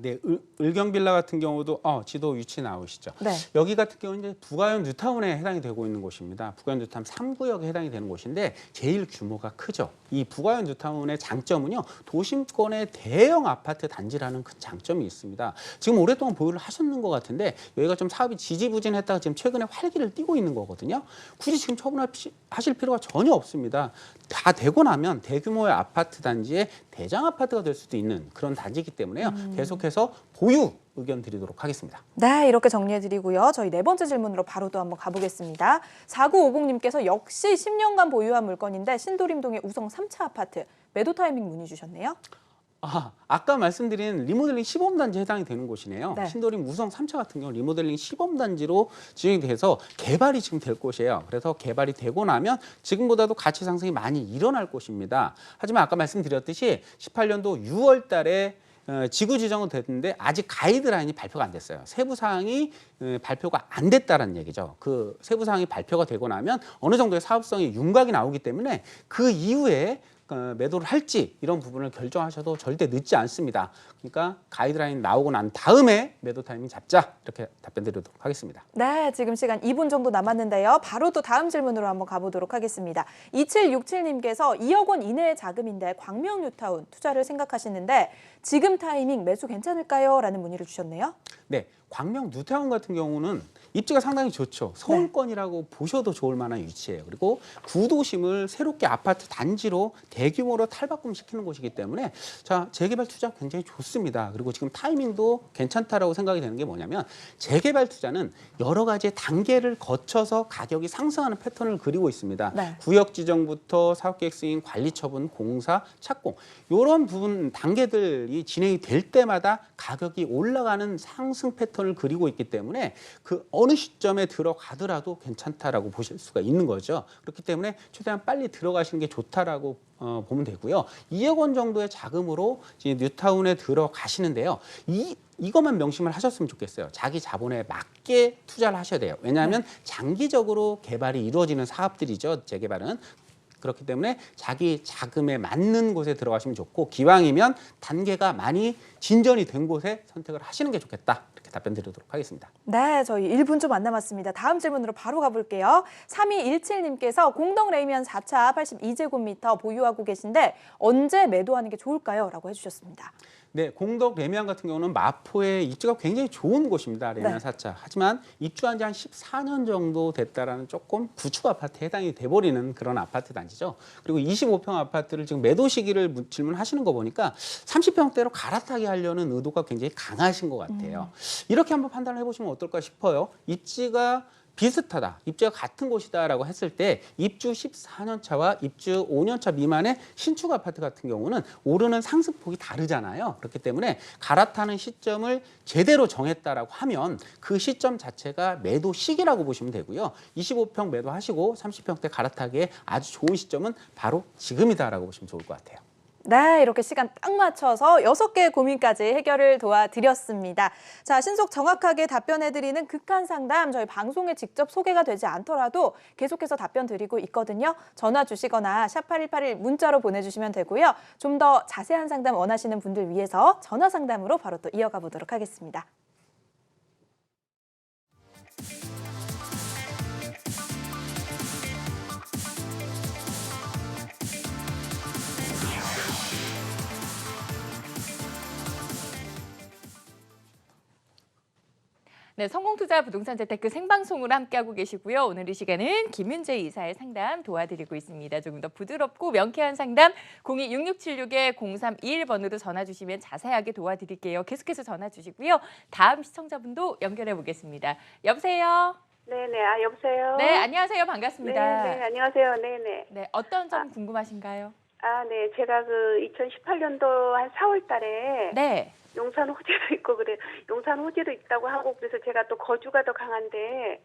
네, 을경빌라 같은 경우도 지도 위치 나오시죠. 네. 여기 같은 경우는 이제 부가현 뉴타운에 해당이 되고 있는 곳입니다. 부가현 뉴타운 3구역에 해당이 되는 곳인데 제일 규모가 크죠. 이 부가현 뉴타운의 장점은요, 도심권의 대형 아파트 단지라는 큰 장점이 있습니다. 지금 오랫동안 보유를 하셨는 것 같은데 여기가 좀 사업이 지지부진했다가 지금 최근에 활기를 띠고 있는 거거든요. 굳이 지금 처분하실 필요가 전혀 없습니다. 다 되고 나면 대규모의 아파트 단지의 대장 아파트가 될 수도 있는 그런 단지이기 때문에요. 계속해서 보유 의견 드리도록 하겠습니다. 네, 이렇게 정리해드리고요. 저희 네 번째 질문으로 바로 또 한번 가보겠습니다. 4950님께서 역시 10년간 보유한 물건인데 신도림동의 우성 3차 아파트 매도 타이밍 문의 주셨네요. 아까 말씀드린 리모델링 시범단지에 해당이 되는 곳이네요. 네. 신도림 우성 3차 같은 경우 리모델링 시범단지로 지정이 돼서 개발이 지금 될 곳이에요. 그래서 개발이 되고 나면 지금보다도 가치 상승이 많이 일어날 곳입니다. 하지만 아까 말씀드렸듯이 18년도 6월 달에 지구 지정은 됐는데 아직 가이드라인이 발표가 안 됐어요. 세부 사항이 발표가 안 됐다는 얘기죠. 그 세부 사항이 발표가 되고 나면 어느 정도의 사업성의 윤곽이 나오기 때문에 그 이후에 매도를 할지 이런 부분을 결정하셔도 절대 늦지 않습니다. 그러니까 가이드라인 나오고 난 다음에 매도 타이밍 잡자, 이렇게 답변 드리도록 하겠습니다. 네, 지금 시간 2분 정도 남았는데요. 바로 또 다음 질문으로 한번 가보도록 하겠습니다. 2767님께서 2억 원 이내의 자금인데 광명 뉴타운 투자를 생각하시는데 지금 타이밍 매수 괜찮을까요? 라는 문의를 주셨네요. 네, 광명 뉴타운 같은 경우는 입지가 상당히 좋죠. 서울권이라고 보셔도 좋을 만한 위치예요. 그리고 구도심을 새롭게 아파트 단지로 대규모로 탈바꿈시키는 곳이기 때문에 재개발 투자 굉장히 좋습니다. 그리고 지금 타이밍도 괜찮다라고 생각이 되는 게 뭐냐면 재개발 투자는 여러 가지 단계를 거쳐서 가격이 상승하는 패턴을 그리고 있습니다. 네. 구역 지정부터 사업계획 승인, 관리 처분, 공사, 착공 이런 부분 단계들이 진행이 될 때마다 가격이 올라가는 상승 패턴을 그리고 있기 때문에 그 어느 시점에 들어가더라도 괜찮다라고 보실 수가 있는 거죠. 그렇기 때문에 최대한 빨리 들어가시는 게 좋다라고 보면 되고요. 2억 원 정도의 자금으로 이제 뉴타운에 들어가시는데요. 이것만 명심을 하셨으면 좋겠어요. 자기 자본에 맞게 투자를 하셔야 돼요. 왜냐하면 장기적으로 개발이 이루어지는 사업들이죠. 재개발은. 그렇기 때문에 자기 자금에 맞는 곳에 들어가시면 좋고 기왕이면 단계가 많이 진전이 된 곳에 선택을 하시는 게 좋겠다. 이렇게 답변 드리도록 하겠습니다. 네, 저희 1분 좀 안 남았습니다. 다음 질문으로 바로 가볼게요. 3217님께서 공덕 레이면 4차 82제곱미터 보유하고 계신데 언제 매도하는 게 좋을까요? 라고 해주셨습니다. 네, 공덕 레미안 같은 경우는 마포의 입지가 굉장히 좋은 곳입니다. 레미안 4차. 하지만 입주한 지 한 14년 정도 됐다라는 조금 구축 아파트에 해당이 돼버리는 그런 아파트 단지죠. 그리고 25평 아파트를 지금 매도 시기를 질문하시는 거 보니까 30평대로 갈아타게 하려는 의도가 굉장히 강하신 것 같아요. 이렇게 한번 판단을 해보시면 어떨까 싶어요. 입지가 비슷하다, 입주가 같은 곳이다라고 했을 때 입주 14년 차와 입주 5년 차 미만의 신축 아파트 같은 경우는 오르는 상승폭이 다르잖아요. 그렇기 때문에 갈아타는 시점을 제대로 정했다라고 하면 그 시점 자체가 매도 시기라고 보시면 되고요. 25평 매도하시고 30평대 갈아타기에 아주 좋은 시점은 바로 지금이다라고 보시면 좋을 것 같아요. 네, 이렇게 시간 딱 맞춰서 6개의 고민까지 해결을 도와드렸습니다. 자, 신속 정확하게 답변해드리는 극한 상담 저희 방송에 직접 소개가 되지 않더라도 계속해서 답변 드리고 있거든요. 전화 주시거나 샵8181 문자로 보내주시면 되고요. 좀 더 자세한 상담 원하시는 분들 위해서 전화 상담으로 바로 또 이어가 보도록 하겠습니다. 네, 성공투자 부동산 재테크 생방송으로 함께하고 계시고요. 오늘 이 시간은 김윤재 이사의 상담 도와드리고 있습니다. 조금 더 부드럽고 명쾌한 상담 026676-0321번으로 전화 주시면 자세하게 도와드릴게요. 계속해서 전화 주시고요. 다음 시청자분도 연결해 보겠습니다. 여보세요? 네네. 아, 여보세요? 네, 안녕하세요. 반갑습니다. 네, 안녕하세요. 네네. 네, 어떤 점 궁금하신가요? 아, 네. 제가 그 2018년도 한 4월 달에 네. 용산 호재도 있고 그래. 용산 호재도 있다고 하고 그래서 제가 또 거주가 더 강한데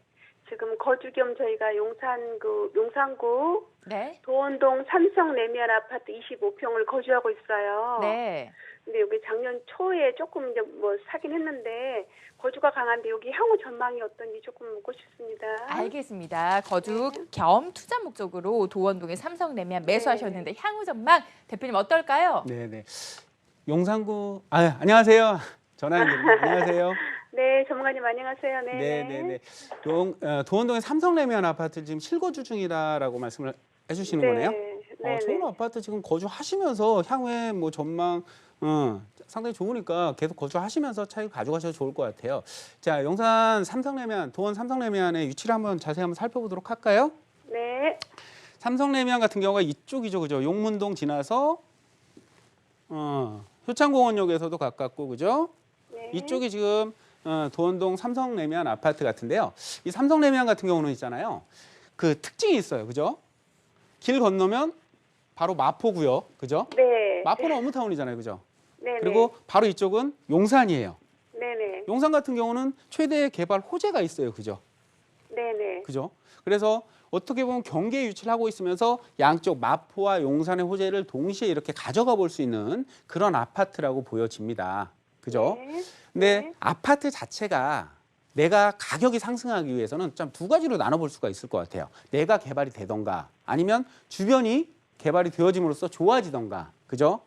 지금 거주 겸 저희가 용산구 네. 도원동 삼성 레미안 아파트 25평을 거주하고 있어요. 네. 근데 여기 작년 초에 조금 이제 뭐 사긴 했는데 거주가 강한데 여기 향후 전망이 어떤지 조금 묻고 싶습니다. 알겠습니다. 거주 겸 투자 목적으로 도원동의 삼성 레미안 매수하셨는데 향후 전망 대표님 어떨까요? 네네. 용산구 안녕하세요. 전화 연결. 안녕하세요. 네, 전문가님 안녕하세요. 네. 네네네. 도원동의 삼성 레미안 아파트 지금 실거주 중이다라고 말씀을 해주시는 거네요. 네. 좋은 아파트 지금 거주하시면서 향후에 뭐 전망 상당히 좋으니까 계속 거주하시면서 차익 가져가셔도 좋을 것 같아요. 자, 용산 삼성레미안, 도원 삼성레미안의 위치를 자세히 한번 살펴보도록 할까요? 네. 삼성레미안 같은 경우가 이쪽이죠, 그죠? 용문동 지나서 효창공원역에서도 가깝고, 그죠? 네. 이쪽이 지금 도원동 삼성레미안 아파트 같은데요. 이 삼성레미안 같은 경우는 있잖아요. 그 특징이 있어요, 그죠? 길 건너면 바로 마포구역, 그죠? 네. 마포는 업무타운이잖아요, 그죠? 네. 그리고 바로 이쪽은 용산이에요. 네네. 용산 같은 경우는 최대 개발 호재가 있어요, 그죠? 네네. 그죠? 그래서 어떻게 보면 경계에 위치를 하고 있으면서 양쪽 마포와 용산의 호재를 동시에 이렇게 가져가 볼 수 있는 그런 아파트라고 보여집니다. 그죠? 네. 근데 네. 아파트 자체가 내가 가격이 상승하기 위해서는 좀 두 가지로 나눠볼 수가 있을 것 같아요. 내가 개발이 되던가 아니면 주변이 개발이 되어짐으로써 좋아지던가. 그죠?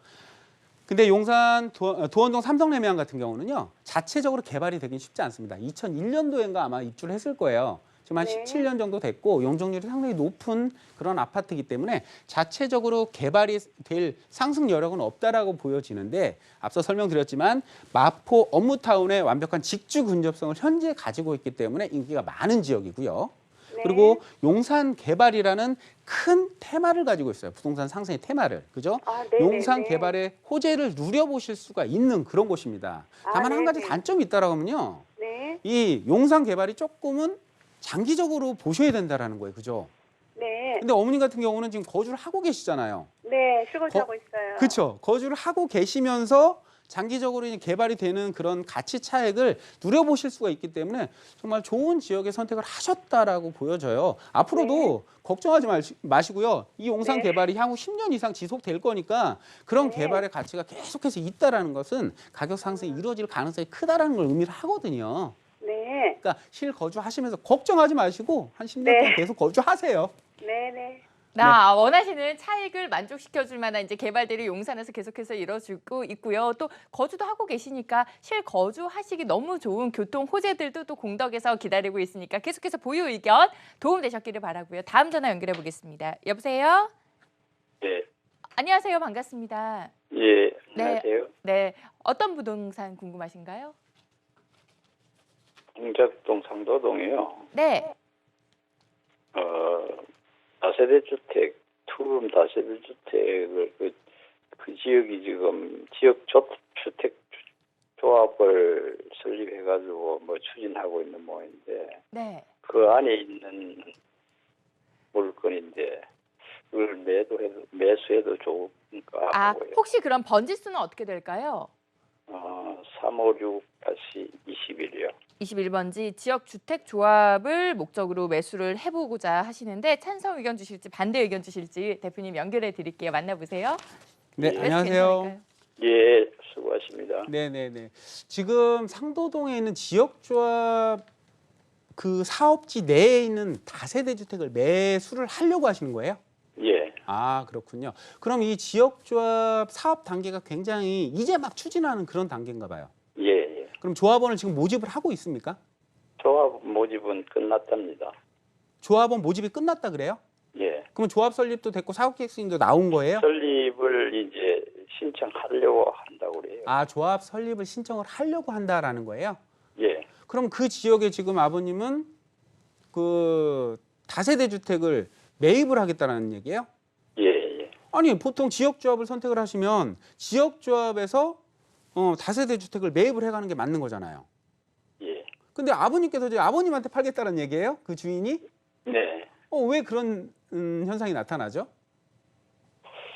근데 용산 도원동 삼성레미안 같은 경우는요. 자체적으로 개발이 되긴 쉽지 않습니다. 2001년도인가 아마 입주를 했을 거예요. 지금 한 네. 17년 정도 됐고 용적률이 상당히 높은 그런 아파트이기 때문에 자체적으로 개발이 될 상승 여력은 없다라고 보여지는데 앞서 설명드렸지만 마포 업무타운의 완벽한 직주 근접성을 현재 가지고 있기 때문에 인기가 많은 지역이고요. 네. 그리고 용산 개발이라는 큰 테마를 가지고 있어요. 부동산 상승의 테마를. 그죠? 아, 네네, 용산 네. 개발의 호재를 누려보실 수가 있는 그런 곳입니다. 다만 한 가지 네네. 단점이 있다라고 하면요. 네. 이 용산 개발이 조금은 장기적으로 보셔야 된다라는 거예요. 그죠? 네. 근데 어머님 같은 경우는 지금 거주를 하고 계시잖아요. 네. 실거주하고 있어요. 그렇죠. 거주를 하고 계시면서 장기적으로 이제 개발이 되는 그런 가치 차익을 누려보실 수가 있기 때문에 정말 좋은 지역의 선택을 하셨다라고 보여져요. 앞으로도 걱정하지 마시고요. 이 용산 네. 개발이 향후 10년 이상 지속될 거니까 그런 네. 개발의 가치가 계속해서 있다라는 것은 가격 상승이 이루어질 가능성이 크다라는 걸 의미를 하거든요. 네. 그러니까 실거주하시면서 걱정하지 마시고 한 10년 네. 동안 계속 거주하세요. 네네. 원하시는 차익을 만족시켜줄 만한 이제 개발들이 용산에서 계속해서 이뤄지고 있고요. 또 거주도 하고 계시니까 실거주하시기 너무 좋은 교통 호재들도 또 공덕에서 기다리고 있으니까 계속해서 보유 의견 도움되셨기를 바라고요. 다음 전화 연결해 보겠습니다. 여보세요? 네. 안녕하세요. 반갑습니다. 예, 안녕하세요. 네. 어떤 부동산 궁금하신가요? 동작동 상도동이요. 네. 다세대 주택, 투룸 다세대 주택을 그 지역이 지금 지역 주택 조합을 설립해가지고 뭐 추진하고 있는 모양인데 네. 그 안에 있는 물건인데 그걸 매수해도 좋을까 하고요. 혹시 그럼 번지수는 어떻게 될까요? 356-21이요. 21번지 지역주택조합을 목적으로 매수를 해보고자 하시는데 찬성 의견 주실지 반대 의견 주실지 대표님 연결해 드릴게요. 만나보세요. 네, 예. 안녕하세요. 괜찮을까요? 예, 수고하십니다. 네네네. 지금 상도동에 있는 지역조합 그 사업지 내에 있는 다세대 주택을 매수를 하려고 하시는 거예요? 예. 아, 그렇군요. 그럼 이 지역조합 사업 단계가 굉장히 이제 막 추진하는 그런 단계인가 봐요. 예, 예. 그럼 조합원을 지금 모집을 하고 있습니까? 조합 모집은 끝났답니다. 조합원 모집이 끝났다 그래요? 예. 그럼 조합 설립도 됐고 사업계획 승인도 나온 거예요? 설립을 이제 신청하려고 한다고 그래요. 아, 조합 설립을 신청을 하려고 한다라는 거예요? 예. 그럼 그 지역에 지금 아버님은 그 다세대 주택을 매입을 하겠다는 얘기예요? 예, 예. 아니, 보통 지역조합을 선택을 하시면 지역조합에서 다세대 주택을 매입을 해가는 게 맞는 거잖아요. 예. 근데 아버님께서 이제 아버님한테 팔겠다는 얘기예요? 그 주인이? 네. 왜 그런 현상이 나타나죠?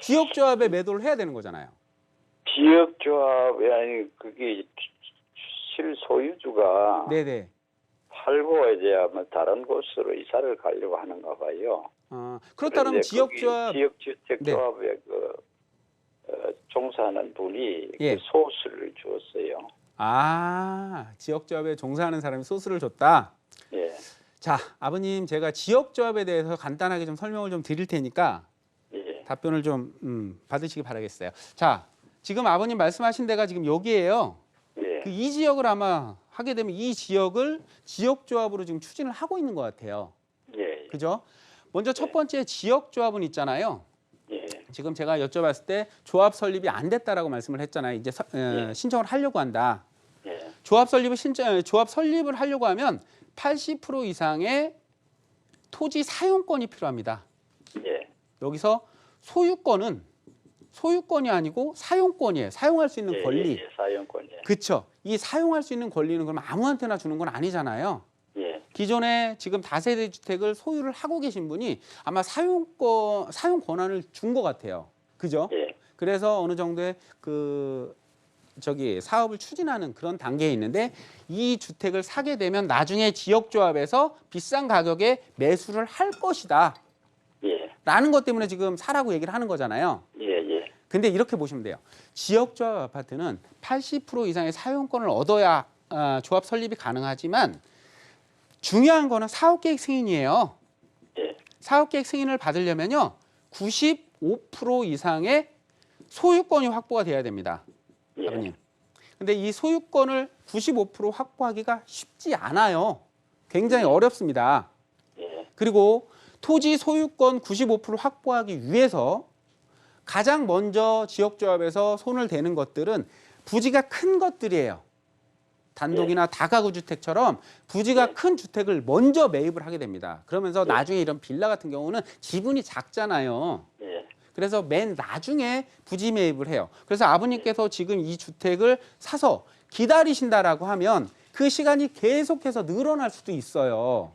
지역조합에 매도를 해야 되는 거잖아요. 지역조합이 아니 그게 실소유주가 네네. 팔고 이제 아마 다른 곳으로 이사를 가려고 하는가 봐요. 그렇다면 그런데 지역조합 거기 지역주택조합에 종사하는 분이 예. 그 소수를 주었어요. 지역조합에 종사하는 사람이 소스를 줬다. 예. 자, 아버님 제가 지역조합에 대해서 간단하게 좀 설명을 좀 드릴 테니까 예. 답변을 좀 받으시기 바라겠어요. 자, 지금 아버님 말씀하신 데가 지금 여기예요. 예. 그 이 지역을 아마 하게 되면 이 지역을 지역조합으로 지금 추진을 하고 있는 것 같아요. 예. 그죠? 먼저 첫 번째 지역조합은 있잖아요. 예. 지금 제가 여쭤봤을 때 조합 설립이 안 됐다라고 말씀을 했잖아요. 이제 신청을 하려고 한다. 예. 조합 설립을 하려고 하면 80% 이상의 토지 사용권이 필요합니다. 예. 여기서 소유권이 아니고 사용권이에요. 사용할 수 있는 권리. 예. 사용권. 예. 그렇죠. 이 사용할 수 있는 권리는 그럼 아무한테나 주는 건 아니잖아요. 예. 기존에 지금 다세대 주택을 소유를 하고 계신 분이 아마 사용 권한을 준 것 같아요. 그죠? 예. 그래서 어느 정도의 사업을 추진하는 그런 단계에 있는데 이 주택을 사게 되면 나중에 지역조합에서 비싼 가격에 매수를 할 것이다. 예. 라는 것 때문에 지금 사라고 얘기를 하는 거잖아요. 예. 예. 근데 이렇게 보시면 돼요. 지역조합 아파트는 80% 이상의 사용권을 얻어야 조합 설립이 가능하지만 중요한 거는 사업계획 승인이에요. 예. 사업계획 승인을 받으려면요. 95% 이상의 소유권이 확보가 돼야 됩니다. 예. 아버님. 근데 이 소유권을 95% 확보하기가 쉽지 않아요. 굉장히 어렵습니다. 예. 그리고 토지 소유권 95% 확보하기 위해서 가장 먼저 지역조합에서 손을 대는 것들은 부지가 큰 것들이에요. 단독이나 다가구 주택처럼 부지가 큰 주택을 먼저 매입을 하게 됩니다. 그러면서 나중에 이런 빌라 같은 경우는 지분이 작잖아요. 예. 그래서 맨 나중에 부지 매입을 해요. 그래서 아버님께서 지금 이 주택을 사서 기다리신다라고 하면 그 시간이 계속해서 늘어날 수도 있어요.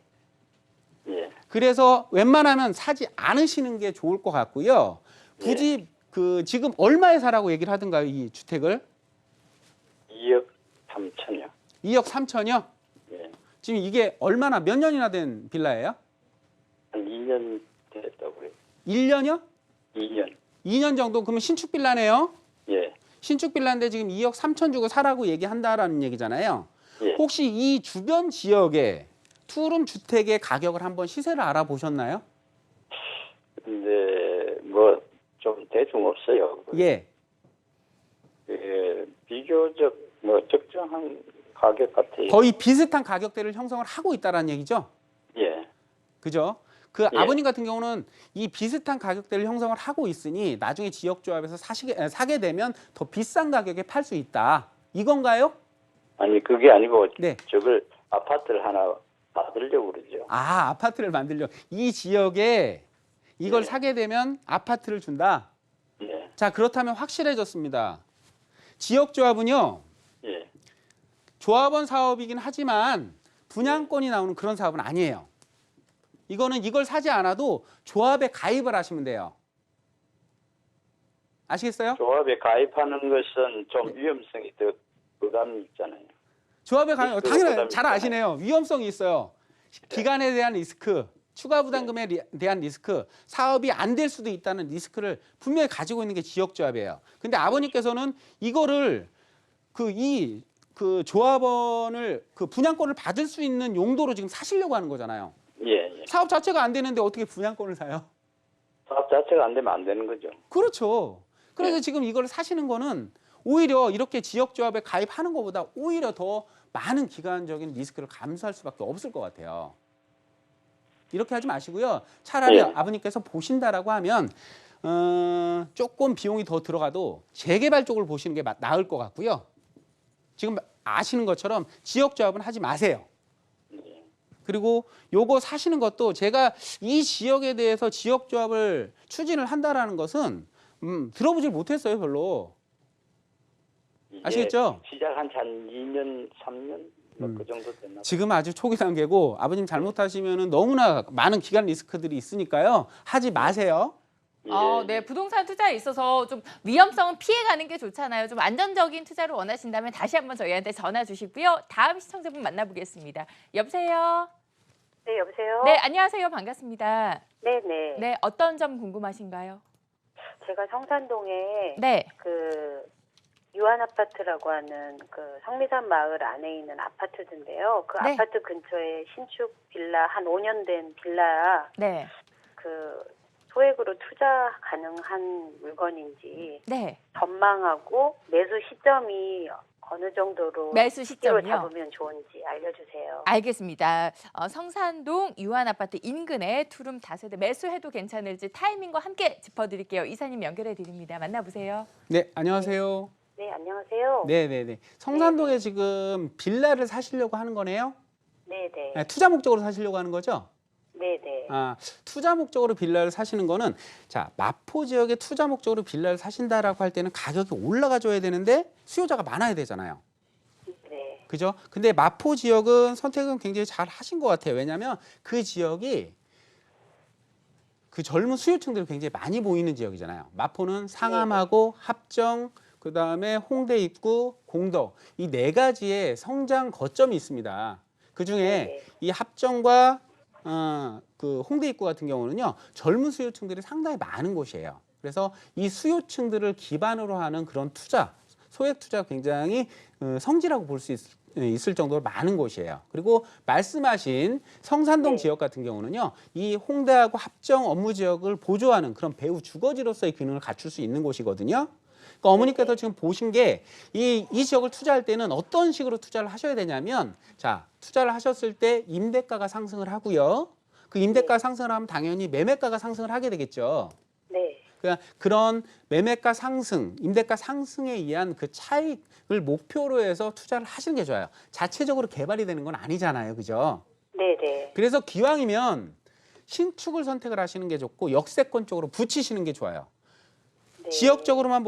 예. 그래서 웬만하면 사지 않으시는 게 좋을 것 같고요. 부지 지금 얼마에 사라고 얘기를 하던가요, 이 주택을? 2억 3천이요. 2억 3천이요? 예. 지금 이게 얼마나 몇 년이나 된 빌라예요? 한 2년 됐다고 그래요. 1년이요? 2년. 2년 정도 그러면 신축 빌라네요. 예. 신축 빌라인데 지금 2억 3천 주고 사라고 얘기한다라는 얘기잖아요. 예. 혹시 이 주변 지역에 투룸 주택의 가격을 한번 시세를 알아보셨나요? 근데 뭐 좀 대중 없어요. 예. 예, 비교적 뭐 적정한 가격 같아요. 거의 비슷한 가격대를 형성을 하고 있다라는 얘기죠. 예. 그죠? 그 아버님 같은 경우는 이 비슷한 가격대를 형성을 하고 있으니 나중에 지역조합에서 사게 되면 더 비싼 가격에 팔 수 있다. 이건가요? 아니 그게 아니고 네. 저걸 아파트를 하나 받으려고 그러죠. 아파트를 만들려고. 이 지역에 이걸 사게 되면 아파트를 준다. 예. 자, 그렇다면 확실해졌습니다. 지역조합은요. 예. 조합원 사업이긴 하지만 분양권이 나오는 그런 사업은 아니에요. 이거는 이걸 사지 않아도 조합에 가입을 하시면 돼요. 아시겠어요? 조합에 가입하는 것은 좀 위험성이 더 부담이 있잖아요. 조합에 가입 리스크가 당연히 부담이 잘 아시네요. 위험성이 있어요. 기간에 대한 리스크, 추가 부담금에 대한 리스크, 사업이 안 될 수도 있다는 리스크를 분명히 가지고 있는 게 지역조합이에요. 근데 아버님께서는 이거를 그 조합원을 그 분양권을 받을 수 있는 용도로 지금 사시려고 하는 거잖아요. 예. 사업 자체가 안 되는데 어떻게 분양권을 사요? 사업 자체가 안 되면 안 되는 거죠. 그렇죠. 그래서 지금 이걸 사시는 거는 오히려 이렇게 지역조합에 가입하는 것보다 오히려 더 많은 기간적인 리스크를 감수할 수밖에 없을 것 같아요. 이렇게 하지 마시고요. 차라리 아버님께서 보신다라고 하면 조금 비용이 더 들어가도 재개발 쪽을 보시는 게 나을 것 같고요. 지금 아시는 것처럼 지역조합은 하지 마세요. 그리고 요거 사시는 것도 제가 이 지역에 대해서 지역조합을 추진을 한다라는 것은 들어보질 못했어요, 별로. 아시겠죠? 시작한 지 한 2년, 3년 그 정도 됐나? 지금 아주 초기 단계고 아버님 잘못하시면은 너무나 많은 기간 리스크들이 있으니까요. 하지 마세요. 네, 부동산 투자에 있어서 좀 위험성은 피해가는 게 좋잖아요. 좀 안전적인 투자를 원하신다면 다시 한번 저희한테 전화 주시고요. 다음 시청자분 만나보겠습니다. 여보세요? 네, 여보세요? 네, 안녕하세요. 반갑습니다. 네네. 네, 어떤 점 궁금하신가요? 제가 성산동에 네, 그 유한아파트라고 하는 그 성미산 마을 안에 있는 아파트인데요. 그 네. 아파트 근처에 신축 빌라 한 5년 된 빌라 네, 그 소액으로 투자 가능한 물건인지 네. 전망하고 매수 시점이 어느 정도로 매수 시기로 시점이요? 잡으면 좋은지 알려주세요. 알겠습니다. 성산동 유한아파트 인근에 투룸 다세대 매수해도 괜찮을지 타이밍과 함께 짚어드릴게요. 이사님 연결해 드립니다. 만나보세요. 네, 안녕하세요. 네, 안녕하세요. 네네네. 성산동에 지금 빌라를 사시려고 하는 거네요? 네네. 네, 투자 목적으로 사시려고 하는 거죠? 네네. 투자 목적으로 빌라를 사시는 거는 자, 마포 지역에 투자 목적으로 빌라를 사신다라고 할 때는 가격이 올라가 줘야 되는데 수요자가 많아야 되잖아요. 네. 그죠? 근데 마포 지역은 선택은 굉장히 잘 하신 것 같아요. 왜냐하면 그 지역이 그 젊은 수요층들이 굉장히 많이 보이는 지역이잖아요. 마포는 상암하고 합정, 그 다음에 홍대 입구, 공덕 이 네 가지의 성장 거점이 있습니다. 그 중에 이 합정과 그 홍대 입구 같은 경우는요 젊은 수요층들이 상당히 많은 곳이에요. 그래서 이 수요층들을 기반으로 하는 그런 투자, 소액 투자 굉장히 성지라고 볼 수 있을 정도로 많은 곳이에요. 그리고 말씀하신 성산동 지역 같은 경우는요 이 홍대하고 합정 업무 지역을 보조하는 그런 배후 주거지로서의 기능을 갖출 수 있는 곳이거든요. 그러니까 어머니께서 지금 보신 게 이 지역을 투자할 때는 어떤 식으로 투자를 하셔야 되냐면 자, 투자를 하셨을 때 임대가가 상승을 하고요. 그 임대가 상승을 하면 당연히 매매가가 상승을 하게 되겠죠. 네. 그러니까 그런 매매가 상승, 임대가 상승에 의한 그 차익을 목표로 해서 투자를 하시는 게 좋아요. 자체적으로 개발이 되는 건 아니잖아요. 그죠? 네네. 그래서 기왕이면 신축을 선택을 하시는 게 좋고 역세권 쪽으로 붙이시는 게 좋아요. 네. 지역적으로만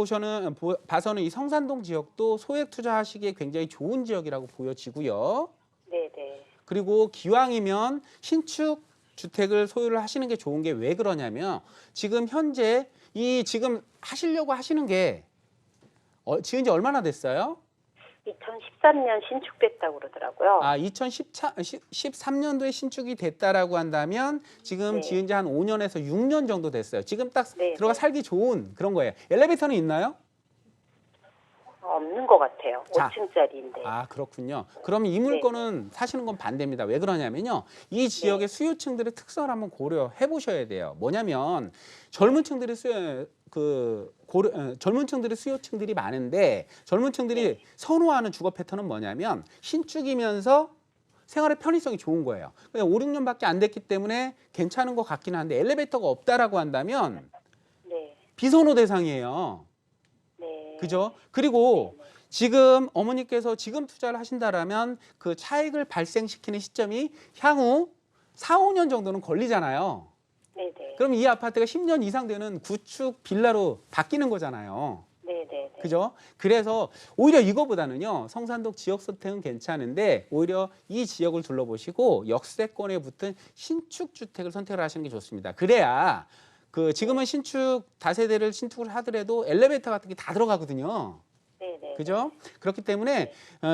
봐서는 이 성산동 지역도 소액 투자하시기에 굉장히 좋은 지역이라고 보여지고요. 네네. 그리고 기왕이면 신축 주택을 소유를 하시는 게 좋은 게 왜 그러냐면 지금 현재 이 지금 하시려고 하시는 게 지은 지 얼마나 됐어요? 2013년 신축됐다고 그러더라고요. 2013년도에 신축이 됐다라고 한다면 지금 네. 지은 지 한 5년에서 6년 정도 됐어요. 지금 딱 네, 들어가 네. 살기 좋은 그런 거예요. 엘리베이터는 있나요? 없는 것 같아요. 자. 5층짜리인데. 그렇군요. 그럼 이 물건은 사시는 건 반대입니다. 왜 그러냐면요. 이 지역의 수요층들의 특성을 한번 고려해 보셔야 돼요. 뭐냐면 젊은 층들이 젊은 층들이 수요층들이 많은데 젊은 층들이 선호하는 주거 패턴은 뭐냐면 신축이면서 생활의 편의성이 좋은 거예요. 그냥 5, 6년밖에 안 됐기 때문에 괜찮은 것 같기는 한데 엘리베이터가 없다라고 한다면 네. 비선호 대상이에요. 네. 그죠? 그리고 지금 어머니께서 지금 투자를 하신다라면 그 차익을 발생시키는 시점이 향후 4, 5년 정도는 걸리잖아요. 네네. 그럼 이 아파트가 10년 이상 되는 구축 빌라로 바뀌는 거잖아요. 네네. 그죠? 그래서 오히려 이거보다는요. 성산동 지역 선택은 괜찮은데 오히려 이 지역을 둘러보시고 역세권에 붙은 신축 주택을 선택을 하시는 게 좋습니다. 그래야 지금은 신축 다세대를 신축을 하더라도 엘리베이터 같은 게 다 들어가거든요. 네네. 그죠? 그렇기 때문에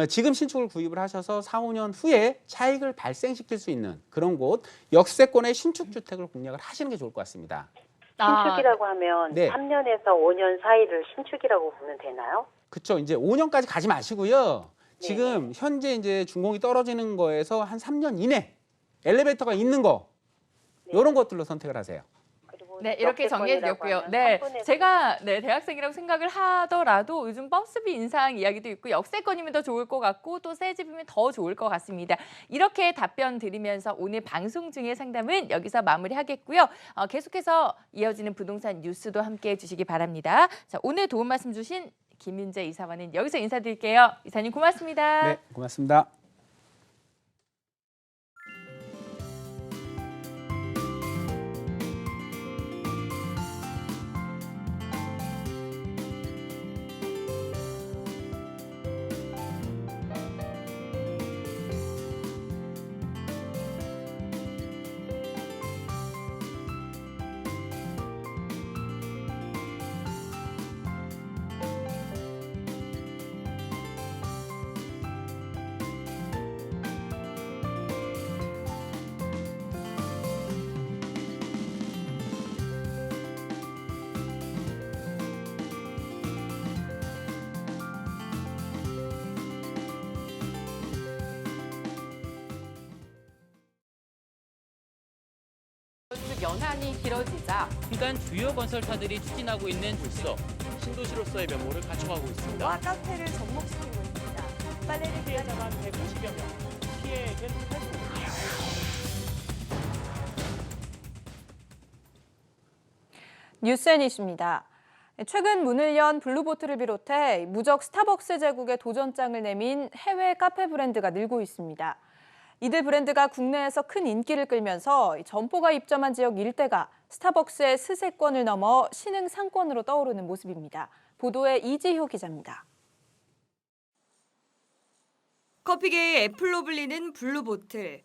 지금 신축을 구입을 하셔서 4, 5년 후에 차익을 발생시킬 수 있는 그런 곳 역세권의 신축 주택을 공략을 하시는 게 좋을 것 같습니다. 신축이라고 하면 네. 3년에서 5년 사이를 신축이라고 보면 되나요? 그렇죠. 이제 5년까지 가지 마시고요. 네. 지금 현재 이제 준공이 떨어지는 거에서 한 3년 이내 엘리베이터가 있는 거 이런 것들로 선택을 하세요. 그리고 네, 이렇게 정리해 드렸고요. 네, 제가 대학생이라고 생각을 하더라도 요즘 버스비 인상 이야기도 있고 역세권이면 더 좋을 것 같고 또 새 집이면 더 좋을 것 같습니다. 이렇게 답변 드리면서 오늘 방송 중의 상담은 여기서 마무리하겠고요. 계속해서 이어지는 부동산 뉴스도 함께해 주시기 바랍니다. 자, 오늘 도움 말씀 주신 김윤재 이사와는 여기서 인사드릴게요. 이사님 고맙습니다. 네, 고맙습니다. 연한이 길어지자 민간 주요 건설사들이 추진하고 있는 불서 신도시로서의 면모를 갖춰가고 있습니다. 와 카페를 접목시키고 있습니다. 빨래를 피해자만 150여 명, 피해액은 8조. 뉴스앤이슈입니다. 최근 문을 연 블루보트를 비롯해 무적 스타벅스 제국에 도전장을 내민 해외 카페 브랜드가 늘고 있습니다. 이들 브랜드가 국내에서 큰 인기를 끌면서 점포가 입점한 지역 일대가 스타벅스의 스세권을 넘어 신흥 상권으로 떠오르는 모습입니다. 보도에 이지효 기자입니다. 커피계의 애플로 불리는 블루보틀.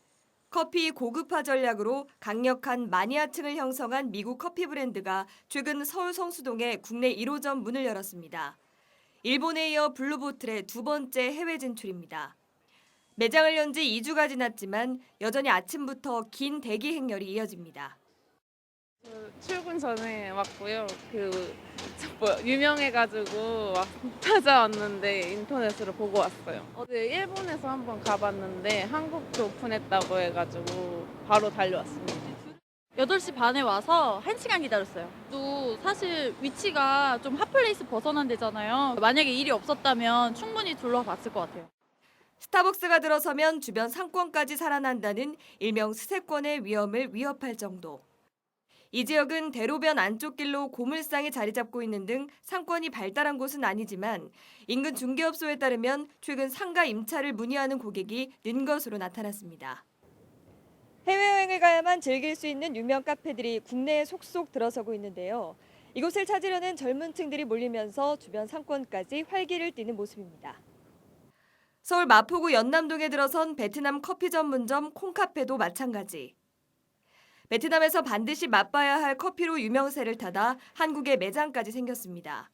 커피 고급화 전략으로 강력한 마니아층을 형성한 미국 커피 브랜드가 최근 서울 성수동에 국내 1호점 문을 열었습니다. 일본에 이어 블루보틀의 두 번째 해외 진출입니다. 매장을 연 지 2주가 지났지만 여전히 아침부터 긴 대기 행렬이 이어집니다. 출근 전에 왔고요. 유명해가지고 찾아왔는데 인터넷으로 보고 왔어요. 어제 일본에서 한번 가봤는데 한국도 오픈했다고 해가지고 바로 달려왔습니다. 8시 반에 와서 1시간 기다렸어요. 또 사실 위치가 좀 핫플레이스 벗어난 데잖아요. 만약에 일이 없었다면 충분히 둘러봤을 것 같아요. 스타벅스가 들어서면 주변 상권까지 살아난다는 일명 스세권의 위험을 위협할 정도. 이 지역은 대로변 안쪽 길로 고물상이 자리 잡고 있는 등 상권이 발달한 곳은 아니지만 인근 중개업소에 따르면 최근 상가 임차를 문의하는 고객이 는 것으로 나타났습니다. 해외여행을 가야만 즐길 수 있는 유명 카페들이 국내에 속속 들어서고 있는데요. 이곳을 찾으려는 젊은 층들이 몰리면서 주변 상권까지 활기를 띠는 모습입니다. 서울 마포구 연남동에 들어선 베트남 커피 전문점 콩카페도 마찬가지. 베트남에서 반드시 맛봐야 할 커피로 유명세를 타다 한국에 매장까지 생겼습니다.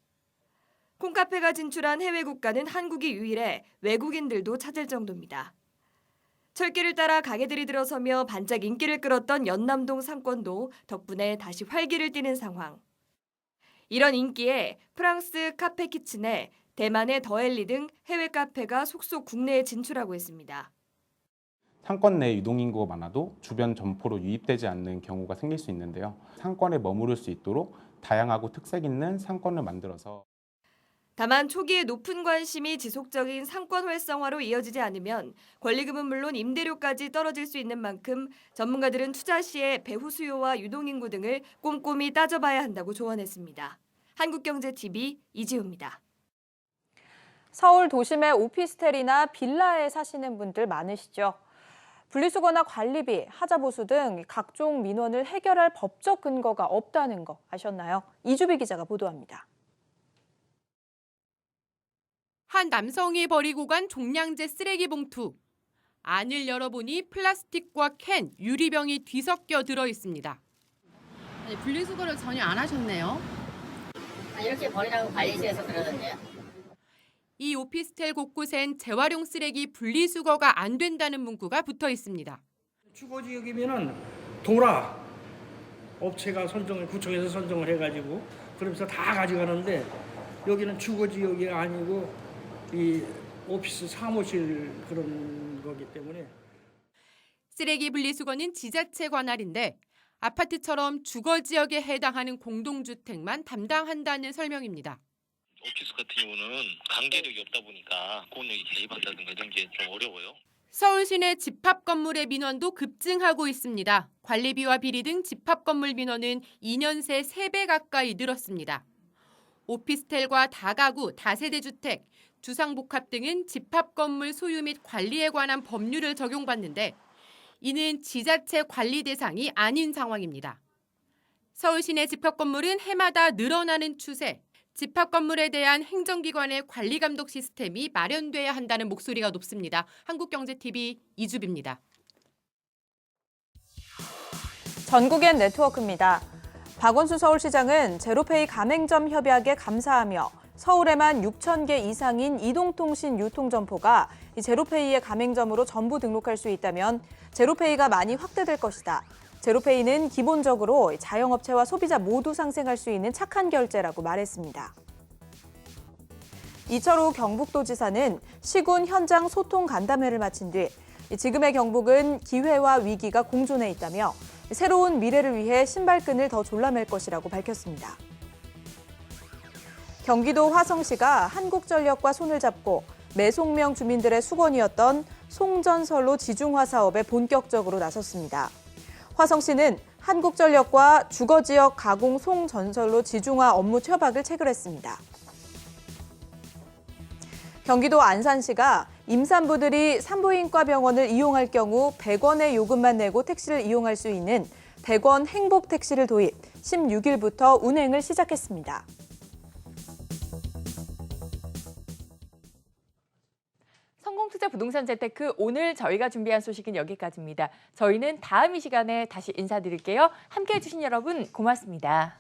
콩카페가 진출한 해외 국가는 한국이 유일해 외국인들도 찾을 정도입니다. 철길을 따라 가게들이 들어서며 반짝 인기를 끌었던 연남동 상권도 덕분에 다시 활기를 띠는 상황. 이런 인기에 프랑스 카페 키친에 대만의 더엘리 등 해외 카페가 속속 국내에 진출하고 있습니다. 상권 내 유동인구가 많아도 주변 점포로 유입되지 않는 경우가 생길 수 있는데요. 상권에 머무를 수 있도록 다양하고 특색 있는 상권을 만들어서 다만 초기에 높은 관심이 지속적인 상권 활성화로 이어지지 않으면 권리금은 물론 임대료까지 떨어질 수 있는 만큼 전문가들은 투자 시에 배후 수요와 유동인구 등을 꼼꼼히 따져봐야 한다고 조언했습니다. 한국경제TV 이지우입니다. 서울 도심의 오피스텔이나 빌라에 사시는 분들 많으시죠? 분리수거나 관리비, 하자보수 등 각종 민원을 해결할 법적 근거가 없다는 거 아셨나요? 이주비 기자가 보도합니다. 한 남성이 버리고 간 종량제 쓰레기 봉투. 안을 열어보니 플라스틱과 캔, 유리병이 뒤섞여 들어 있습니다. 아니, 분리수거를 전혀 안 하셨네요. 이렇게 버리라고 관리실에서 그러던데요. 이 오피스텔 곳곳엔 재활용 쓰레기 분리수거가 안 된다는 문구가 붙어 있습니다. 주거지역이면은 도라 업체가 구청에서 선정을 해가지고 그러면서 다 가져가는데 여기는 주거지역이 아니고 이 오피스 사무실 그런 거기 때문에 쓰레기 분리수거는 지자체 관할인데 아파트처럼 주거지역에 해당하는 공동주택만 담당한다는 설명입니다. 오피스 같은 경우는 강제력이 없다 보니까 공력이 개입한다든가 이런 게 좀 어려워요. 서울 시내 집합 건물의 민원도 급증하고 있습니다. 관리비와 비리 등 집합 건물 민원은 2년 새 3배 가까이 늘었습니다. 오피스텔과 다가구, 다세대 주택, 주상복합 등은 집합 건물 소유 및 관리에 관한 법률을 적용받는데 이는 지자체 관리 대상이 아닌 상황입니다. 서울 시내 집합 건물은 해마다 늘어나는 추세. 집합 건물에 대한 행정기관의 관리 감독 시스템이 마련돼야 한다는 목소리가 높습니다. 한국경제TV 이주비입니다. 전국엔 네트워크입니다. 박원순 서울시장은 제로페이 가맹점 협약에 감사하며 서울에만 6,000개 이상인 이동통신 유통점포가 이 제로페이의 가맹점으로 전부 등록할 수 있다면 제로페이가 많이 확대될 것이다. 제로페이는 기본적으로 자영업체와 소비자 모두 상생할 수 있는 착한 결제라고 말했습니다. 이철우 경북도지사는 시군 현장 소통 간담회를 마친 뒤 지금의 경북은 기회와 위기가 공존해 있다며 새로운 미래를 위해 신발끈을 더 졸라맬 것이라고 밝혔습니다. 경기도 화성시가 한국전력과 손을 잡고 매송명 주민들의 수건이었던 송전선로 지중화 사업에 본격적으로 나섰습니다. 화성시는 한국전력과 주거지역 가공 송전선로 지중화 업무 협약을 체결했습니다. 경기도 안산시가 임산부들이 산부인과 병원을 이용할 경우 100원의 요금만 내고 택시를 이용할 수 있는 100원 행복택시를 도입, 16일부터 운행을 시작했습니다. 성공투자 부동산 재테크 오늘 저희가 준비한 소식은 여기까지입니다. 저희는 다음 이 시간에 다시 인사드릴게요. 함께해 주신 여러분 고맙습니다.